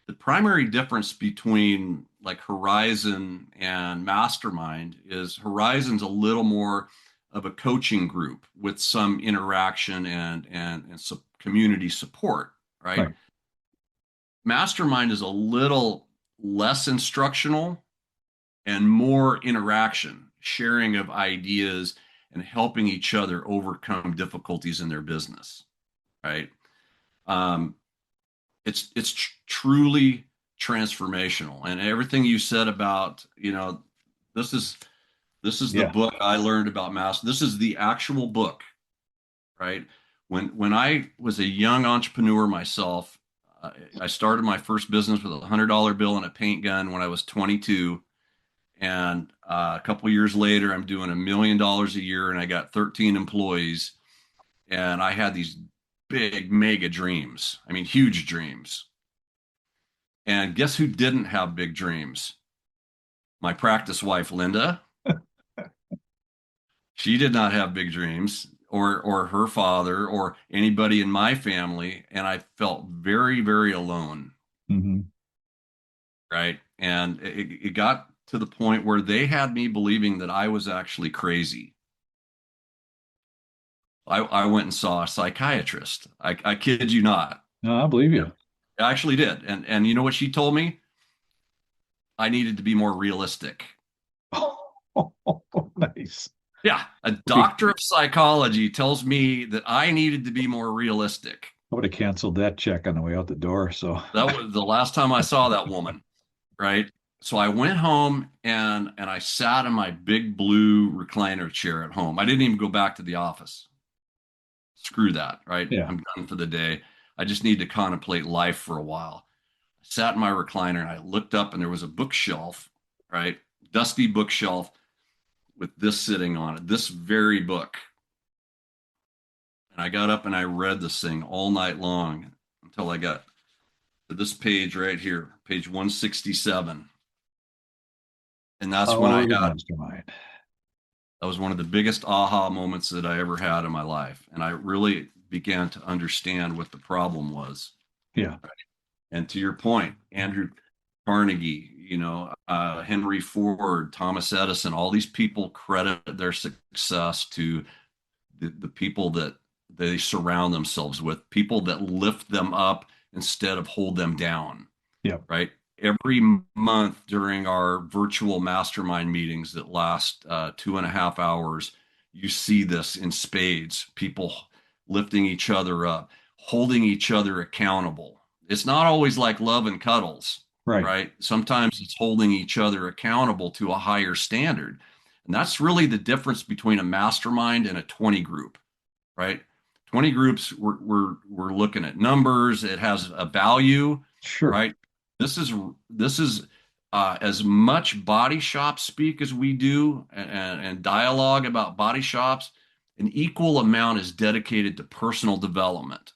The primary difference between like Horizon and Mastermind is Horizon's a little more of a coaching group with some interaction and community support, right? Right. Mastermind is a little less instructional and more interaction, sharing of ideas and helping each other overcome difficulties in their business, right? It's truly transformational, and everything you said about this is the book I learned about master. This is the actual book, right? When I was a young entrepreneur myself, I started my first business with $100 bill and a paint gun when I was 22, and a couple of years later, I'm doing $1 million a year, and I got 13 employees, and I had these big mega dreams. I mean, huge dreams. And guess who didn't have big dreams? My practice wife, Linda. She did not have big dreams, or her father, or anybody in my family. And I felt very, very alone. Mm-hmm. Right. And it got to the point where they had me believing that I was actually crazy. I went and saw a psychiatrist. I kid you not. No, I believe you. I actually did. And you know what she told me? I needed to be more realistic. Oh, nice. Yeah. A doctor of psychology tells me that I needed to be more realistic. I would have canceled that check on the way out the door. So that was the last time I saw that woman. Right. So I went home and I sat in my big blue recliner chair at home. I didn't even go back to the office. Screw that, right? Yeah. I'm done for the day. I just need to contemplate life for a while. I sat in my recliner and I looked up and there was a bookshelf, right? Dusty bookshelf with this sitting on it, this very book. And I got up and I read this thing all night long until I got to this page right here, page 167. And that's when Power I of the had, mastermind. that was one of the biggest aha moments that I ever had in my life. And I really began to understand what the problem was. Yeah. And to your point, Andrew Carnegie, Henry Ford, Thomas Edison, all these people credit their success to the people that they surround themselves with, people that lift them up instead of hold them down, Yeah. right? Every month during our virtual mastermind meetings that last 2.5 hours, you see this in spades, people lifting each other up, holding each other accountable. It's not always like love and cuddles, Right. right? Sometimes it's holding each other accountable to a higher standard. And that's really the difference between a mastermind and a 20 group, right? 20 groups, we're looking at numbers. It has a value, Sure. right? This is as much body shop speak as we do and dialogue about body shops. An equal amount is dedicated to personal development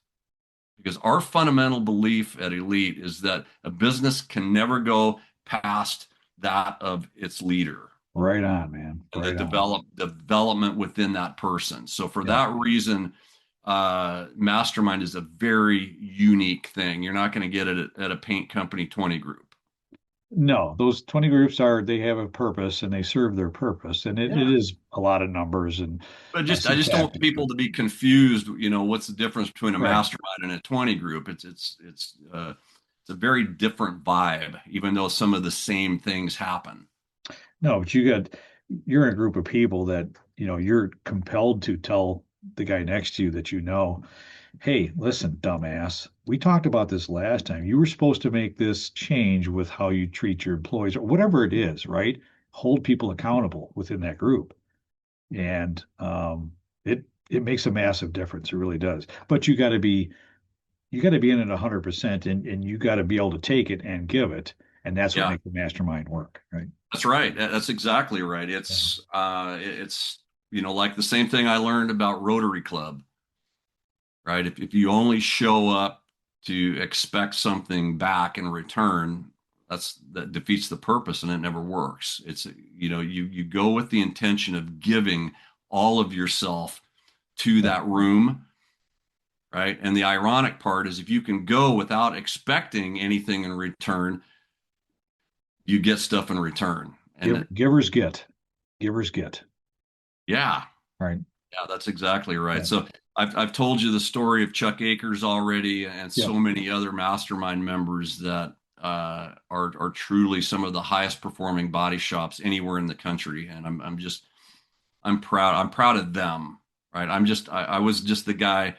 because our fundamental belief at Elite is that a business can never go past that of its leader Right on, man. and Right the on. development within that person. So for Yeah. that reason, mastermind is a very unique thing. You're not going to get it at a paint company 20 group. No, those 20 groups they have a purpose and they serve their purpose. And it Yeah. is a lot of numbers and But I some just don't want tactics, but people to be confused. What's the difference between a right. mastermind and a 20 group? It's a very different vibe, even though some of the same things happen. No, but you're in a group of people that, you're compelled to tell the guy next to you that hey, listen, dumbass, we talked about this last time. You were supposed to make this change with how you treat your employees or whatever it is, right? Hold people accountable within that group. And it makes a massive difference. It really does. But you got to be in it 100% and you got to be able to take it and give it. And that's what Yeah, makes the mastermind work, right? that's right. That's exactly right. Yeah. It's like the same thing I learned about Rotary Club, right? If you only show up to expect something back in return, that defeats the purpose and it never works. It's you go with the intention of giving all of yourself to Yeah. that room, right? And the ironic part is if you can go without expecting anything in return, you get stuff in return. And Givers get. Givers get. yeah, Right. yeah, that's exactly right. Yeah. So I've told you the story of Chuck Akers already, and Yeah. so many other mastermind members that are truly some of the highest performing body shops anywhere in the country. And I'm proud. I'm proud of them. Right. I was just the guy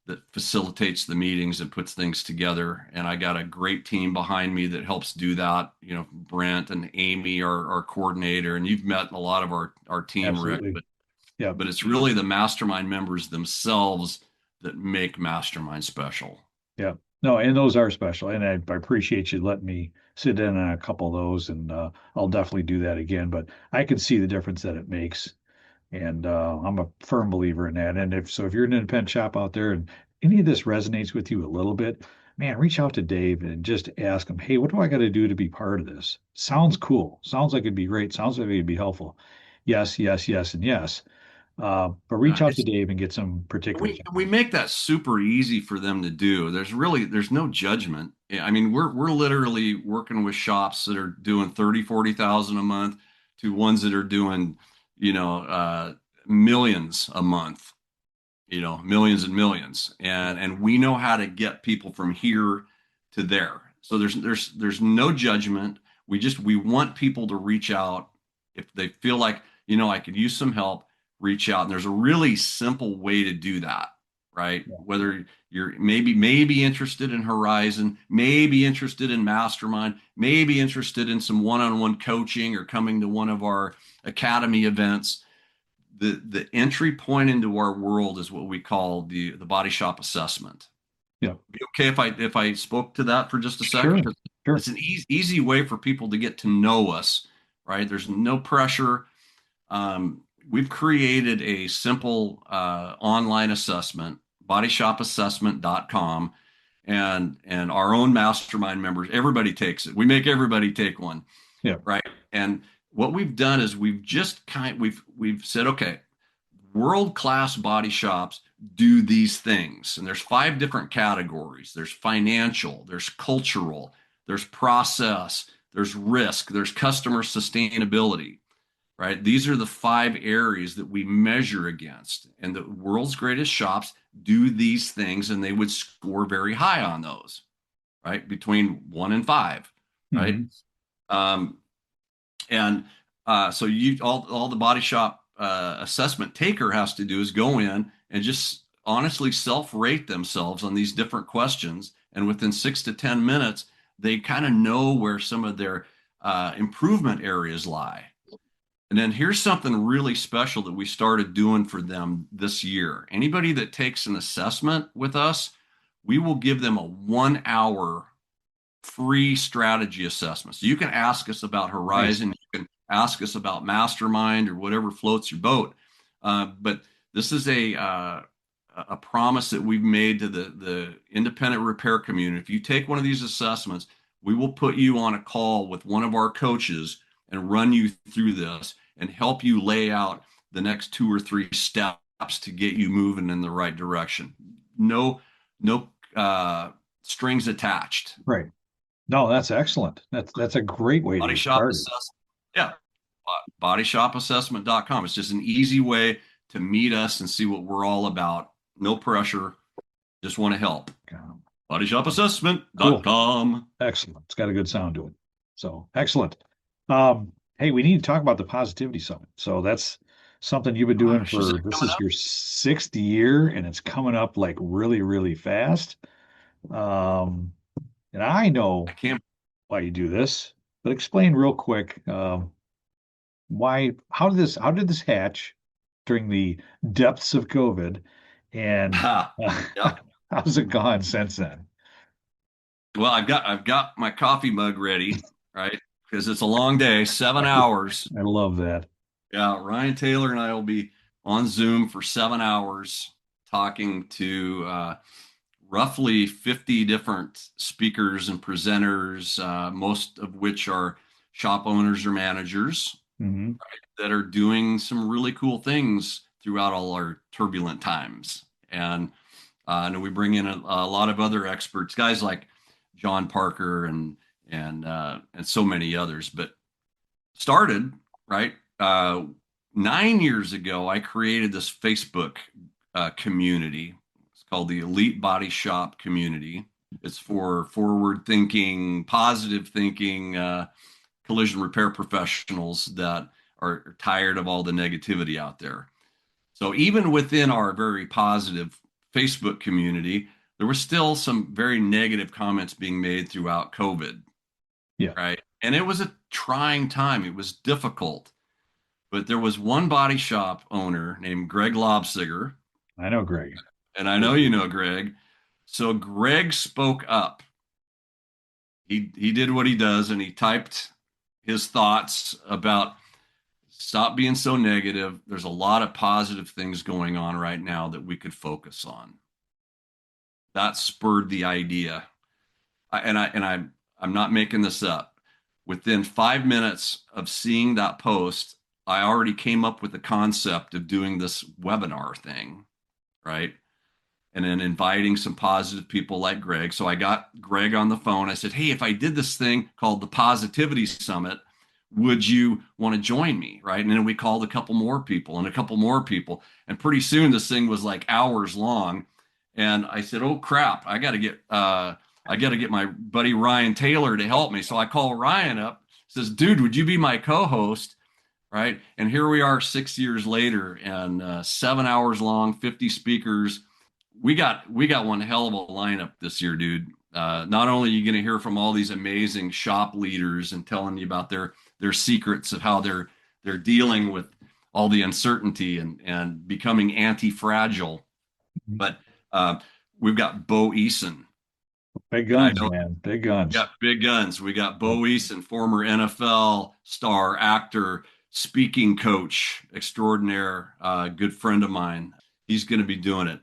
that facilitates the meetings and puts things together. And I got a great team behind me that helps do that. Brent and Amy, our coordinator, and you've met a lot of our team, Rick, Absolutely. but Yeah. it's really the mastermind members themselves that make mastermind special. Yeah. No, and those are special. And I appreciate you letting me sit in on a couple of those. And I'll definitely do that again. But I can see the difference that it makes. And I'm a firm believer in that. And if you're an independent shop out there and any of this resonates with you a little bit, man, reach out to Dave and just ask him, hey, what do I got to do to be part of this? Sounds cool. Sounds like it'd be great. Sounds like it'd be helpful. Yes, yes, yes, and yes. But reach out to It's Dave and get some particulars. we make that super easy for them to do. There's no judgment. I mean, we're literally working with shops that are doing 30, 40,000 a month to ones that are doing, millions a month, millions and millions. And we know how to get people from here to there. So there's no judgment. We want people to reach out if they feel like, I could use some help, reach out. And there's a really simple way to do that, right? Whether you're maybe interested in Horizon, maybe interested in Mastermind, maybe interested in some one-on-one coaching or coming to one of our academy events. The entry point into our world is what we call the body shop assessment. Yeah. Be okay if I spoke to that for just a second? Sure. Sure. It's an easy way for people to get to know us, right? There's no pressure. We've created a simple online assessment, bodyshopassessment.com, and our own mastermind members, everybody takes it. We make everybody take one. Yeah. Right. And what we've done is we've said, okay, world-class body shops do these things. And there's 5 different categories. There's financial, there's cultural, there's process, there's risk, there's customer sustainability, right? These are the 5 areas that we measure against. And the world's greatest shops do these things, and they would score very high on those, right? Between 1 and 5, right? So all the body shop assessment taker has to do is go in and just honestly self-rate themselves on these different questions. And within 6 to 10 minutes, they kind of know where some of their improvement areas lie. And then here's something really special that we started doing for them this year. Anybody that takes an assessment with us, we will give them a 1-hour free strategy assessment. So you can ask us about Horizon, nice. You can ask us about Mastermind or whatever floats your boat. But this is a promise that we've made to the independent repair community. If you take one of these assessments, we will put you on a call with one of our coaches and run you through this and help you lay out the next 2 or 3 steps to get you moving in the right direction. No strings attached. Right. No, that's excellent. That's a great way to get started. Yeah. Bodyshopassessment.com. It's just an easy way to meet us and see what we're all about. No pressure. Just want to help. Bodyshopassessment.com. Cool. Excellent. It's got a good sound to it. So excellent. Hey, we need to talk about the Positivity Summit. So that's something you've been doing this is your 6th year, and it's coming up like really, really fast. And I know why you do this, but explain real quick how did this hatch during the depths of COVID, and how's it gone since then? Well, I've got my coffee mug ready, right? Because it's a long day, 7 hours. I love that. Yeah, Ryan Taylor and I will be on Zoom for 7 hours talking to roughly 50 different speakers and presenters, most of which are shop owners or managers, right, that are doing some really cool things throughout all our turbulent times. And we bring in a lot of other experts, guys like John Parker and so many others. But started, right, 9 years ago, I created this Facebook community. It's called the Elite Body Shop Community. It's for forward-thinking, positive thinking collision repair professionals that are tired of all the negativity out there. So even within our very positive Facebook community, there were still some very negative comments being made throughout COVID. Yeah. Right. And it was a trying time. It was difficult. But there was one body shop owner named Greg Lobsiger. I know Greg. And I know you know Greg. So Greg spoke up. He did what he does, and he typed his thoughts about stop being so negative. There's a lot of positive things going on right now that we could focus on. That spurred the idea. I'm not making this up. Within 5 minutes of seeing that post, I already came up with the concept of doing this webinar thing, right? And then inviting some positive people like Greg. So I got Greg on the phone. I said, hey, if I did this thing called the Positivity Summit, would you want to join me, right? And then we called a couple more people and a couple more people. And pretty soon this thing was like hours long. And I said, oh, crap, I got to get my buddy Ryan Taylor to help me. So I call Ryan up, says, dude, would you be my co-host? Right. And here we are 6 years later, and 7 hours long, 50 speakers we got one hell of a lineup this year, dude. Not only are you going to hear from all these amazing shop leaders and telling you about their secrets of how they're dealing with all the uncertainty and becoming anti-fragile, but we've got Bo Eason. Big And I guns, know man. Big we guns. got big guns. We got Bo Eason, former NFL star, actor, speaking coach extraordinaire, good friend of mine. He's going to be doing it.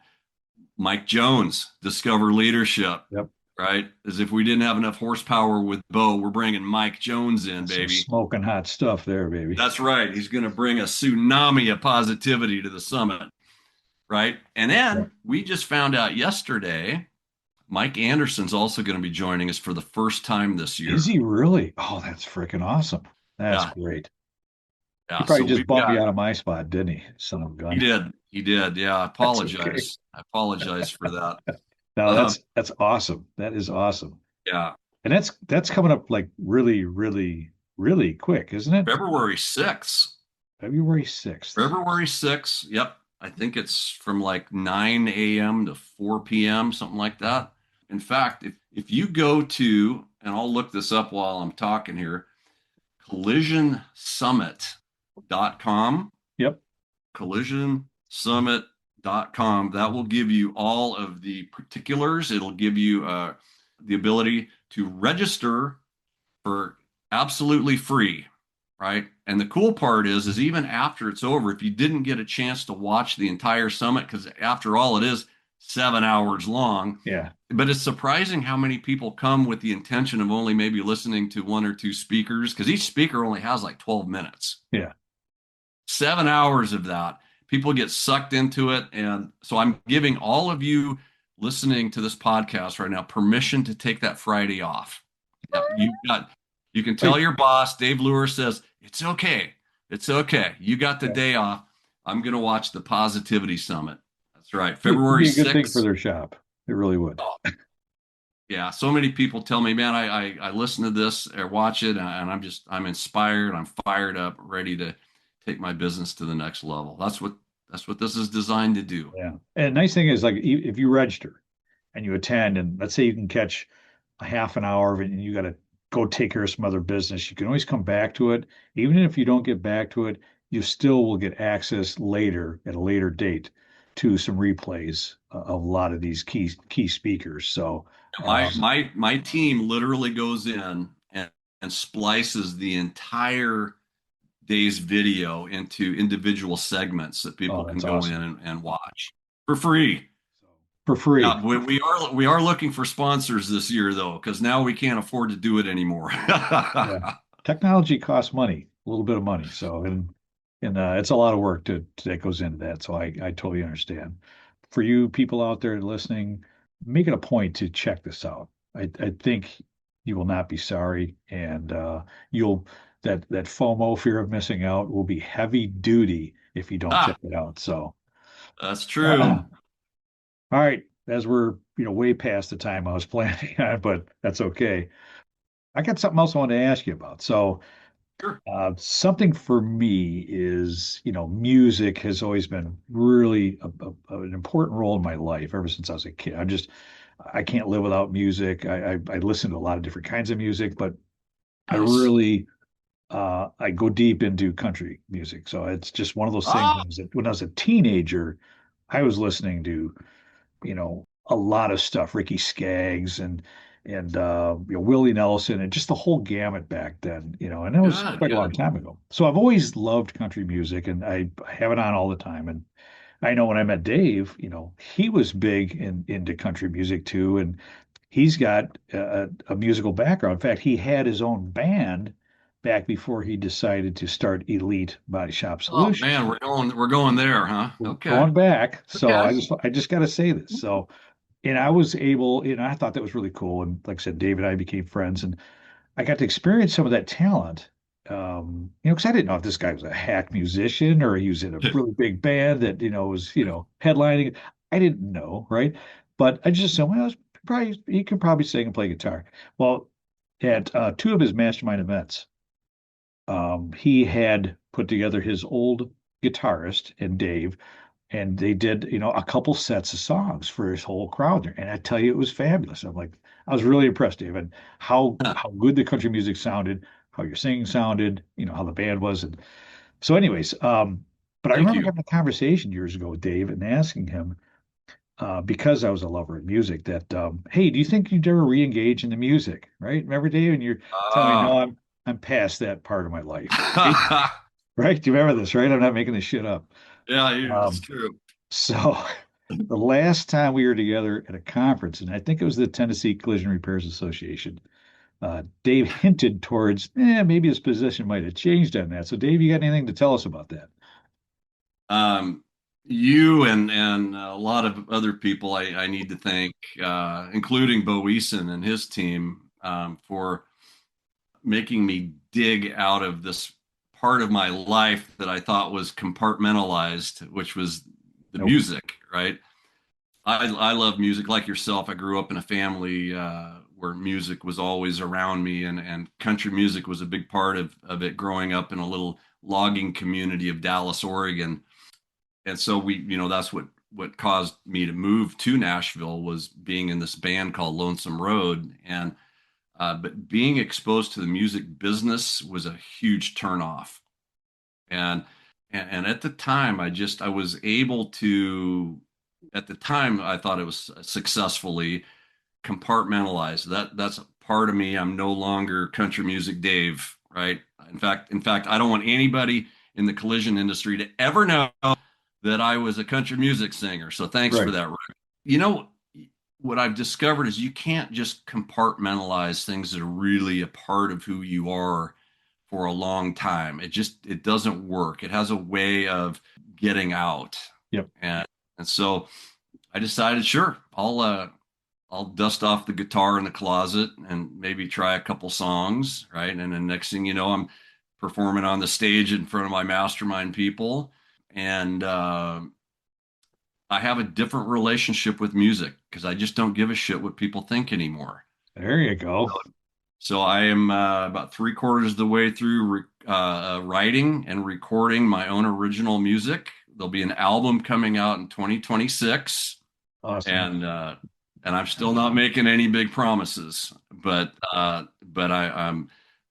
Mike Jones, Discover Leadership. Yep. Right? As if we didn't have enough horsepower with Bo, we're bringing Mike Jones in, Some baby. smoking hot stuff there, baby. That's right. He's going to bring a tsunami of positivity to the summit. Right? And then we just found out yesterday, Mike Anderson's also going to be joining us for the first time this year. Is he really? Oh, that's freaking awesome. That's great. Yeah, He probably so just bumped me out of my spot, didn't he? Son of a gun. He did. He did. Yeah, I apologize. Okay. I apologize for that. No, that's awesome. That is awesome. Yeah. And that's coming up like really, really, really quick, isn't it? February 6th. February 6th. February 6th. Yep. I think it's from like 9 a.m. to 4 p.m., something like that. In fact, if you go to, and I'll look this up while I'm talking here, collisionsummit.com. Yep. collisionsummit.com. That will give you all of the particulars. It'll give you the ability to register for absolutely free, right? And the cool part is even after it's over, if you didn't get a chance to watch the entire summit, because after all, it is 7 hours long. Yeah. But it's surprising how many people come with the intention of only maybe listening to one or two speakers, because each speaker only has like 12 minutes. Yeah. 7 hours of that. People get sucked into it. And so I'm giving all of you listening to this podcast right now permission to take that Friday off. You can tell your boss, Dave Luehr says, it's okay. It's okay. You got the day off. I'm going to watch the Positivity Summit. That's right. February 6th. It'd be a good thing for their shop. It really would. Oh, yeah. So many people tell me, man, I listen to this or watch it and I'm inspired. I'm fired up, ready to take my business to the next level. That's what this is designed to do. Yeah. And nice thing is, like, if you register and you attend, and let's say you can catch a half an hour of it and you got to go take care of some other business, you can always come back to it. Even if you don't get back to it, you still will get access later at a later date to some replays of a lot of these key speakers. So my team literally goes in and splices the entire day's video into individual segments that people can go in and watch for free. For free. Yeah, we are looking for sponsors this year though, because now we can't afford to do it anymore. Yeah. Technology costs money, a little bit of money. So and it's a lot of work that goes into that. So I totally understand. For you people out there listening, make it a point to check this out. I think you will not be sorry, and that FOMO, fear of missing out, will be heavy duty if you don't check it out. So that's true. All right, as we're way past the time I was planning on, but that's okay. I got something else I wanted to ask you about. So, sure. Something for me is, music has always been really an important role in my life ever since I was a kid. I can't live without music. I listen to a lot of different kinds of music, but I really I go deep into country music. So it's just one of those things that when I was a teenager, I was listening to a lot of stuff, Ricky Skaggs and Willie Nelson, and just the whole gamut back then, and that was quite a long time ago. So I've always loved country music, and I have it on all the time. And I know when I met Dave, he was big into country music too, and he's got a musical background. In fact, he had his own band back before he decided to start Elite Body Shop Solutions. Oh man, we're going there, huh? Okay. Going back. So I just got to say this. So, and I was able, I thought that was really cool. And like I said, Dave and I became friends, and I got to experience some of that talent. Because I didn't know if this guy was a hack musician or he was in a really big band that, was, headlining. I didn't know, right? But I just said, well, he could probably sing and play guitar. Well, at two of his mastermind events, he had put together his old guitarist and Dave and they did, a couple sets of songs for his whole crowd there. And I tell you, it was fabulous. I'm like, I was really impressed, David, how good the country music sounded, how your singing sounded, how the band was. And so, anyways, but I Thank remember you. having a conversation years ago with Dave and asking him, because I was a lover of music, that hey, do you think you'd ever re-engage in the music? Right? Remember, Dave? And you're telling me, no, Ah. I'm past that part of my life. Right? Right? Do you remember this? Right? I'm not making this shit up. Yeah, it's Um, true. so the last time we were together at a conference, and I think it was the Tennessee Collision Repairs Association, Dave hinted towards, maybe his position might have changed on that. So, Dave, you got anything to tell us about that? Um, you and a lot of other people I need to thank, including Bo Eason and his team, for making me dig out of this part of my life that I thought was compartmentalized, which was the Nope. music, right? I love music like yourself. I grew up in a family where music was always around me, and country music was a big part of it growing up in a little logging community of Dallas, Oregon. And so that's what caused me to move to Nashville was being in this band called Lonesome Road. And but being exposed to the music business was a huge turnoff. And and at the time, I was able to, at the time I thought it was successfully compartmentalized. That's a part of me. I'm no longer country music Dave, right? In fact, I don't want anybody in the collision industry to ever know that I was a country music singer. So thanks for Right. that, Rick. You know, what I've discovered is you can't just compartmentalize things that are really a part of who you are for a long time. It doesn't work. It has a way of getting out. Yep. And so I decided, sure, I'll dust off the guitar in the closet and maybe try a couple songs, right? And then next thing you know, I'm performing on the stage in front of my mastermind people. And I have a different relationship with music because I just don't give a shit what people think anymore. There you go. So I am about three-quarters of the way through writing and recording my own original music. There'll be an album coming out in 2026, Awesome. and I'm still not making any big promises. But I've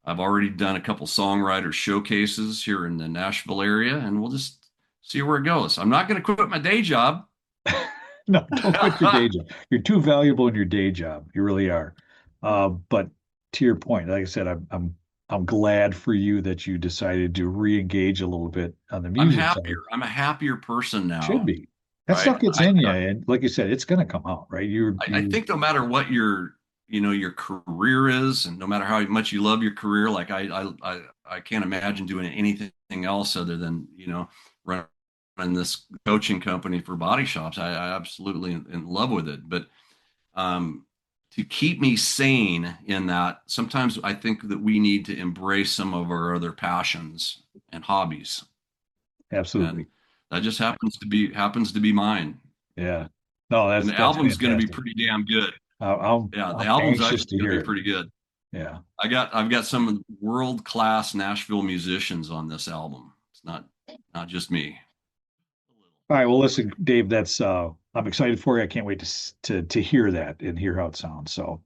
already done a couple songwriter showcases here in the Nashville area, and we'll just see where it goes. I'm not going to quit my day job. No, don't quit your day job. You're too valuable in your day job. You really are. But to your point, like I said, I'm glad for you that you decided to re-engage a little bit on the I'm music side. happier. I'm a happier person Should now, be. That right? stuff gets in you, and like you said, it's going to come out, right? I think no matter what your career is, and no matter how much you love your career, like I can't imagine doing anything else other than running this coaching company for body shops. I absolutely in love with it, but to keep me sane in that, sometimes I think that we need to embrace some of our other passions and hobbies, and absolutely. that just happens to be mine. Yeah. No, And the that's album's going to be fantastic. pretty damn good. Yeah, the I'm album's anxious actually to going to hear be it. pretty good. Yeah. I've got some world class Nashville musicians on this album. It's not just me. All right. Well, listen, Dave, that's I'm excited for you. I can't wait to hear that and hear how it sounds. So,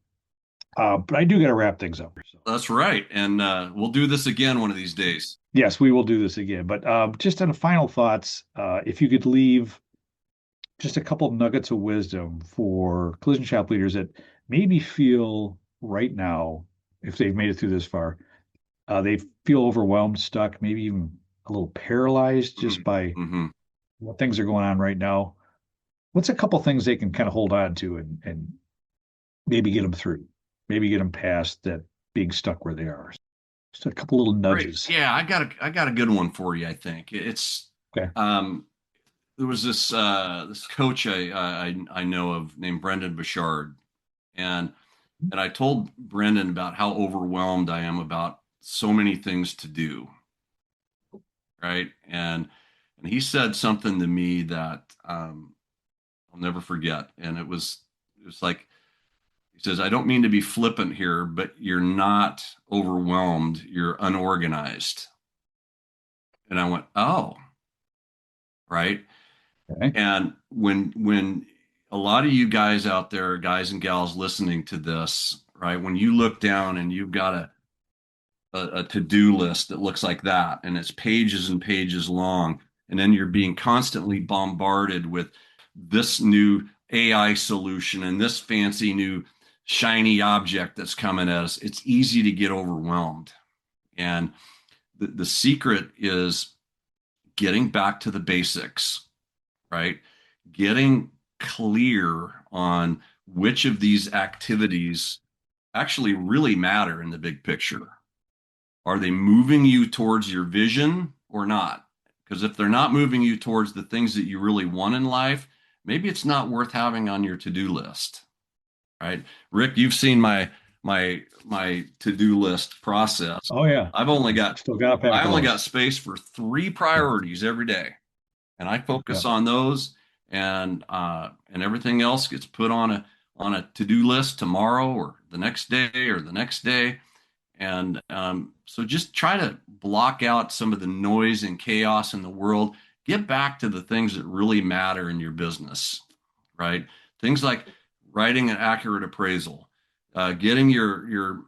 but I do got to wrap things up. So, That's right, and we'll do this again one of these days. yes, we will do this again. But just on the final thoughts, if you could leave just a couple of nuggets of wisdom for collision shop leaders that maybe feel right now, if they've made it through this far, they feel overwhelmed, stuck, maybe even a little paralyzed just by Mm-hmm. what things are going on right now. What's a couple things they can kind of hold on to and maybe get them through, maybe get them past that being stuck where they are? Just a couple little Great. nudges. Yeah, I got a good one for you. I think it's Okay. there was this coach I know of named Brendan Bouchard, and I told Brendan about how overwhelmed I am about so many things to do, right? And he said something to me that I'll never forget, and it was like he says, "I don't mean to be flippant here, but you're not overwhelmed, you're unorganized." And I went, "Oh, right." Okay. And when a lot of you guys out there, guys and gals listening to this, right? When you look down and you've got a to-do list that looks like that, and it's pages and pages long, and then you're being constantly bombarded with this new AI solution and this fancy new shiny object that's coming at us, it's easy to get overwhelmed. And the secret is getting back to the basics, right? Getting clear on which of these activities actually really matter in the big picture. Are they moving you towards your vision or not? Because if they're not moving you towards the things that you really want in life, maybe it's not worth having on your to-do list, right? Rick, you've seen my to-do list process. Oh yeah. I've only got Still got I only got space for 3 priorities every day, and I focus on those, and everything else gets put on a to-do list tomorrow or the next day. And so just try to block out some of the noise and chaos in the world. Get back to the things that really matter in your business, right? Things like writing an accurate appraisal, getting your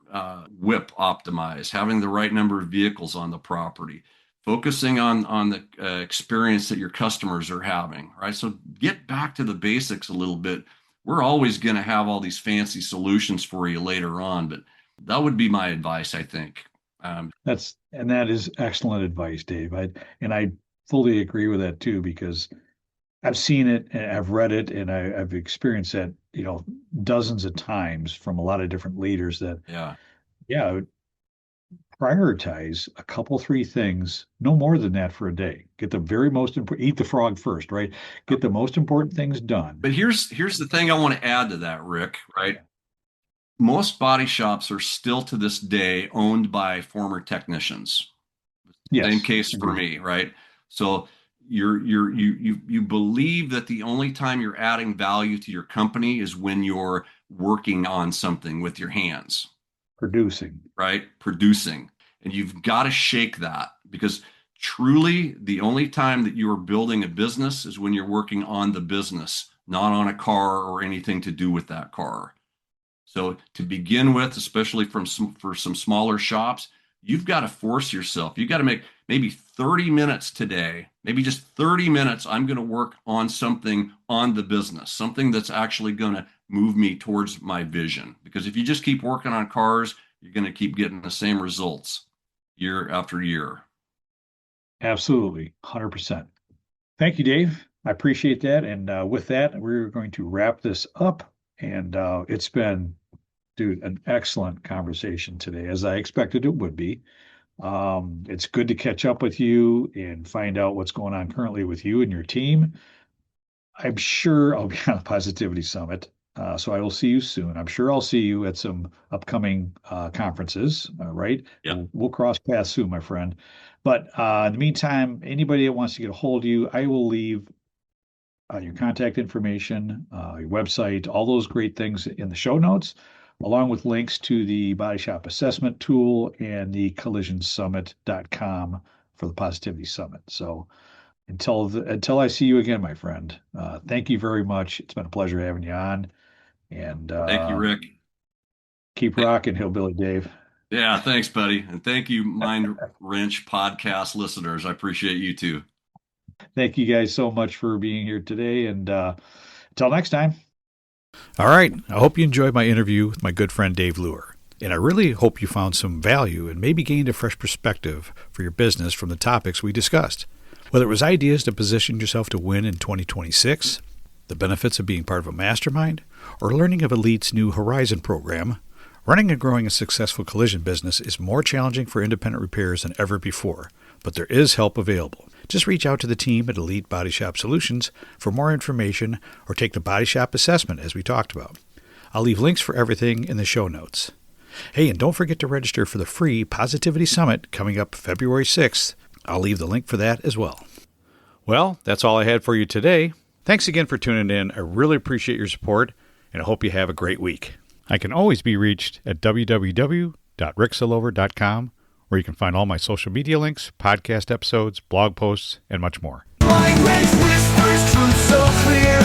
WIP optimized, having the right number of vehicles on the property, focusing on the experience that your customers are having, right? So get back to the basics a little bit. We're always going to have all these fancy solutions for you later on, but that would be my advice, I think. That is excellent advice, Dave. I fully agree with that too, because I've seen it and I've read it and I've experienced that, dozens of times from a lot of different leaders that, prioritize a couple, 3 things, no more than that for a day. Get the very most important, eat the frog first, right? Get the most important things done. But here's the thing I want to add to that, Rick, right? Most body shops are still to this day owned by former technicians. Yes, same case for me, right? So you believe that the only time you're adding value to your company is when you're working on something with your hands. Producing. Right? Producing. And you've got to shake that, because truly the only time that you are building a business is when you're working on the business, not on a car or anything to do with that car. So to begin with, especially for some smaller shops, you've got to force yourself. You've got to make maybe 30 minutes today, maybe just 30 minutes. I'm going to work on something on the business, something that's actually going to move me towards my vision. Because if you just keep working on cars, you're going to keep getting the same results year after year. Absolutely. 100%. Thank you, Dave. I appreciate that. And with that, we're going to wrap this up. And it's been, dude, an excellent conversation today, as I expected it would be. It's good to catch up with you and find out what's going on currently with you and your team. I'm sure I'll be on the Positivity Summit, so I will see you soon. I'm sure I'll see you at some upcoming conferences, right? Yeah. We'll cross paths soon, my friend. But in the meantime, anybody that wants to get a hold of you, I will leave your contact information, your website, all those great things in the show notes, along with links to the Body Shop Assessment Tool and the collisionsummit.com for the Positivity Summit. So until I see you again, my friend, thank you very much. It's been a pleasure having you on. And thank you, Rick. Keep rocking, Hillbilly Dave. Yeah, thanks, buddy. And thank you, Mind Wrench podcast listeners. I appreciate you too. Thank you guys so much for being here today. And until next time. All right. I hope you enjoyed my interview with my good friend Dave Luehr. And I really hope you found some value and maybe gained a fresh perspective for your business from the topics we discussed. Whether it was ideas to position yourself to win in 2026, the benefits of being part of a mastermind, or learning of Elite's new Horizon program, running and growing a successful collision business is more challenging for independent repairers than ever before, but there is help available. Just reach out to the team at Elite Body Shop Solutions for more information or take the Body Shop assessment as we talked about. I'll leave links for everything in the show notes. Hey, and don't forget to register for the free Positivity Summit coming up February 6th. I'll leave the link for that as well. Well, that's all I had for you today. Thanks again for tuning in. I really appreciate your support, and I hope you have a great week. I can always be reached at www.ricksillover.com, where you can find all my social media links, podcast episodes, blog posts, and much more. Mind Wrench whispers truth so clear.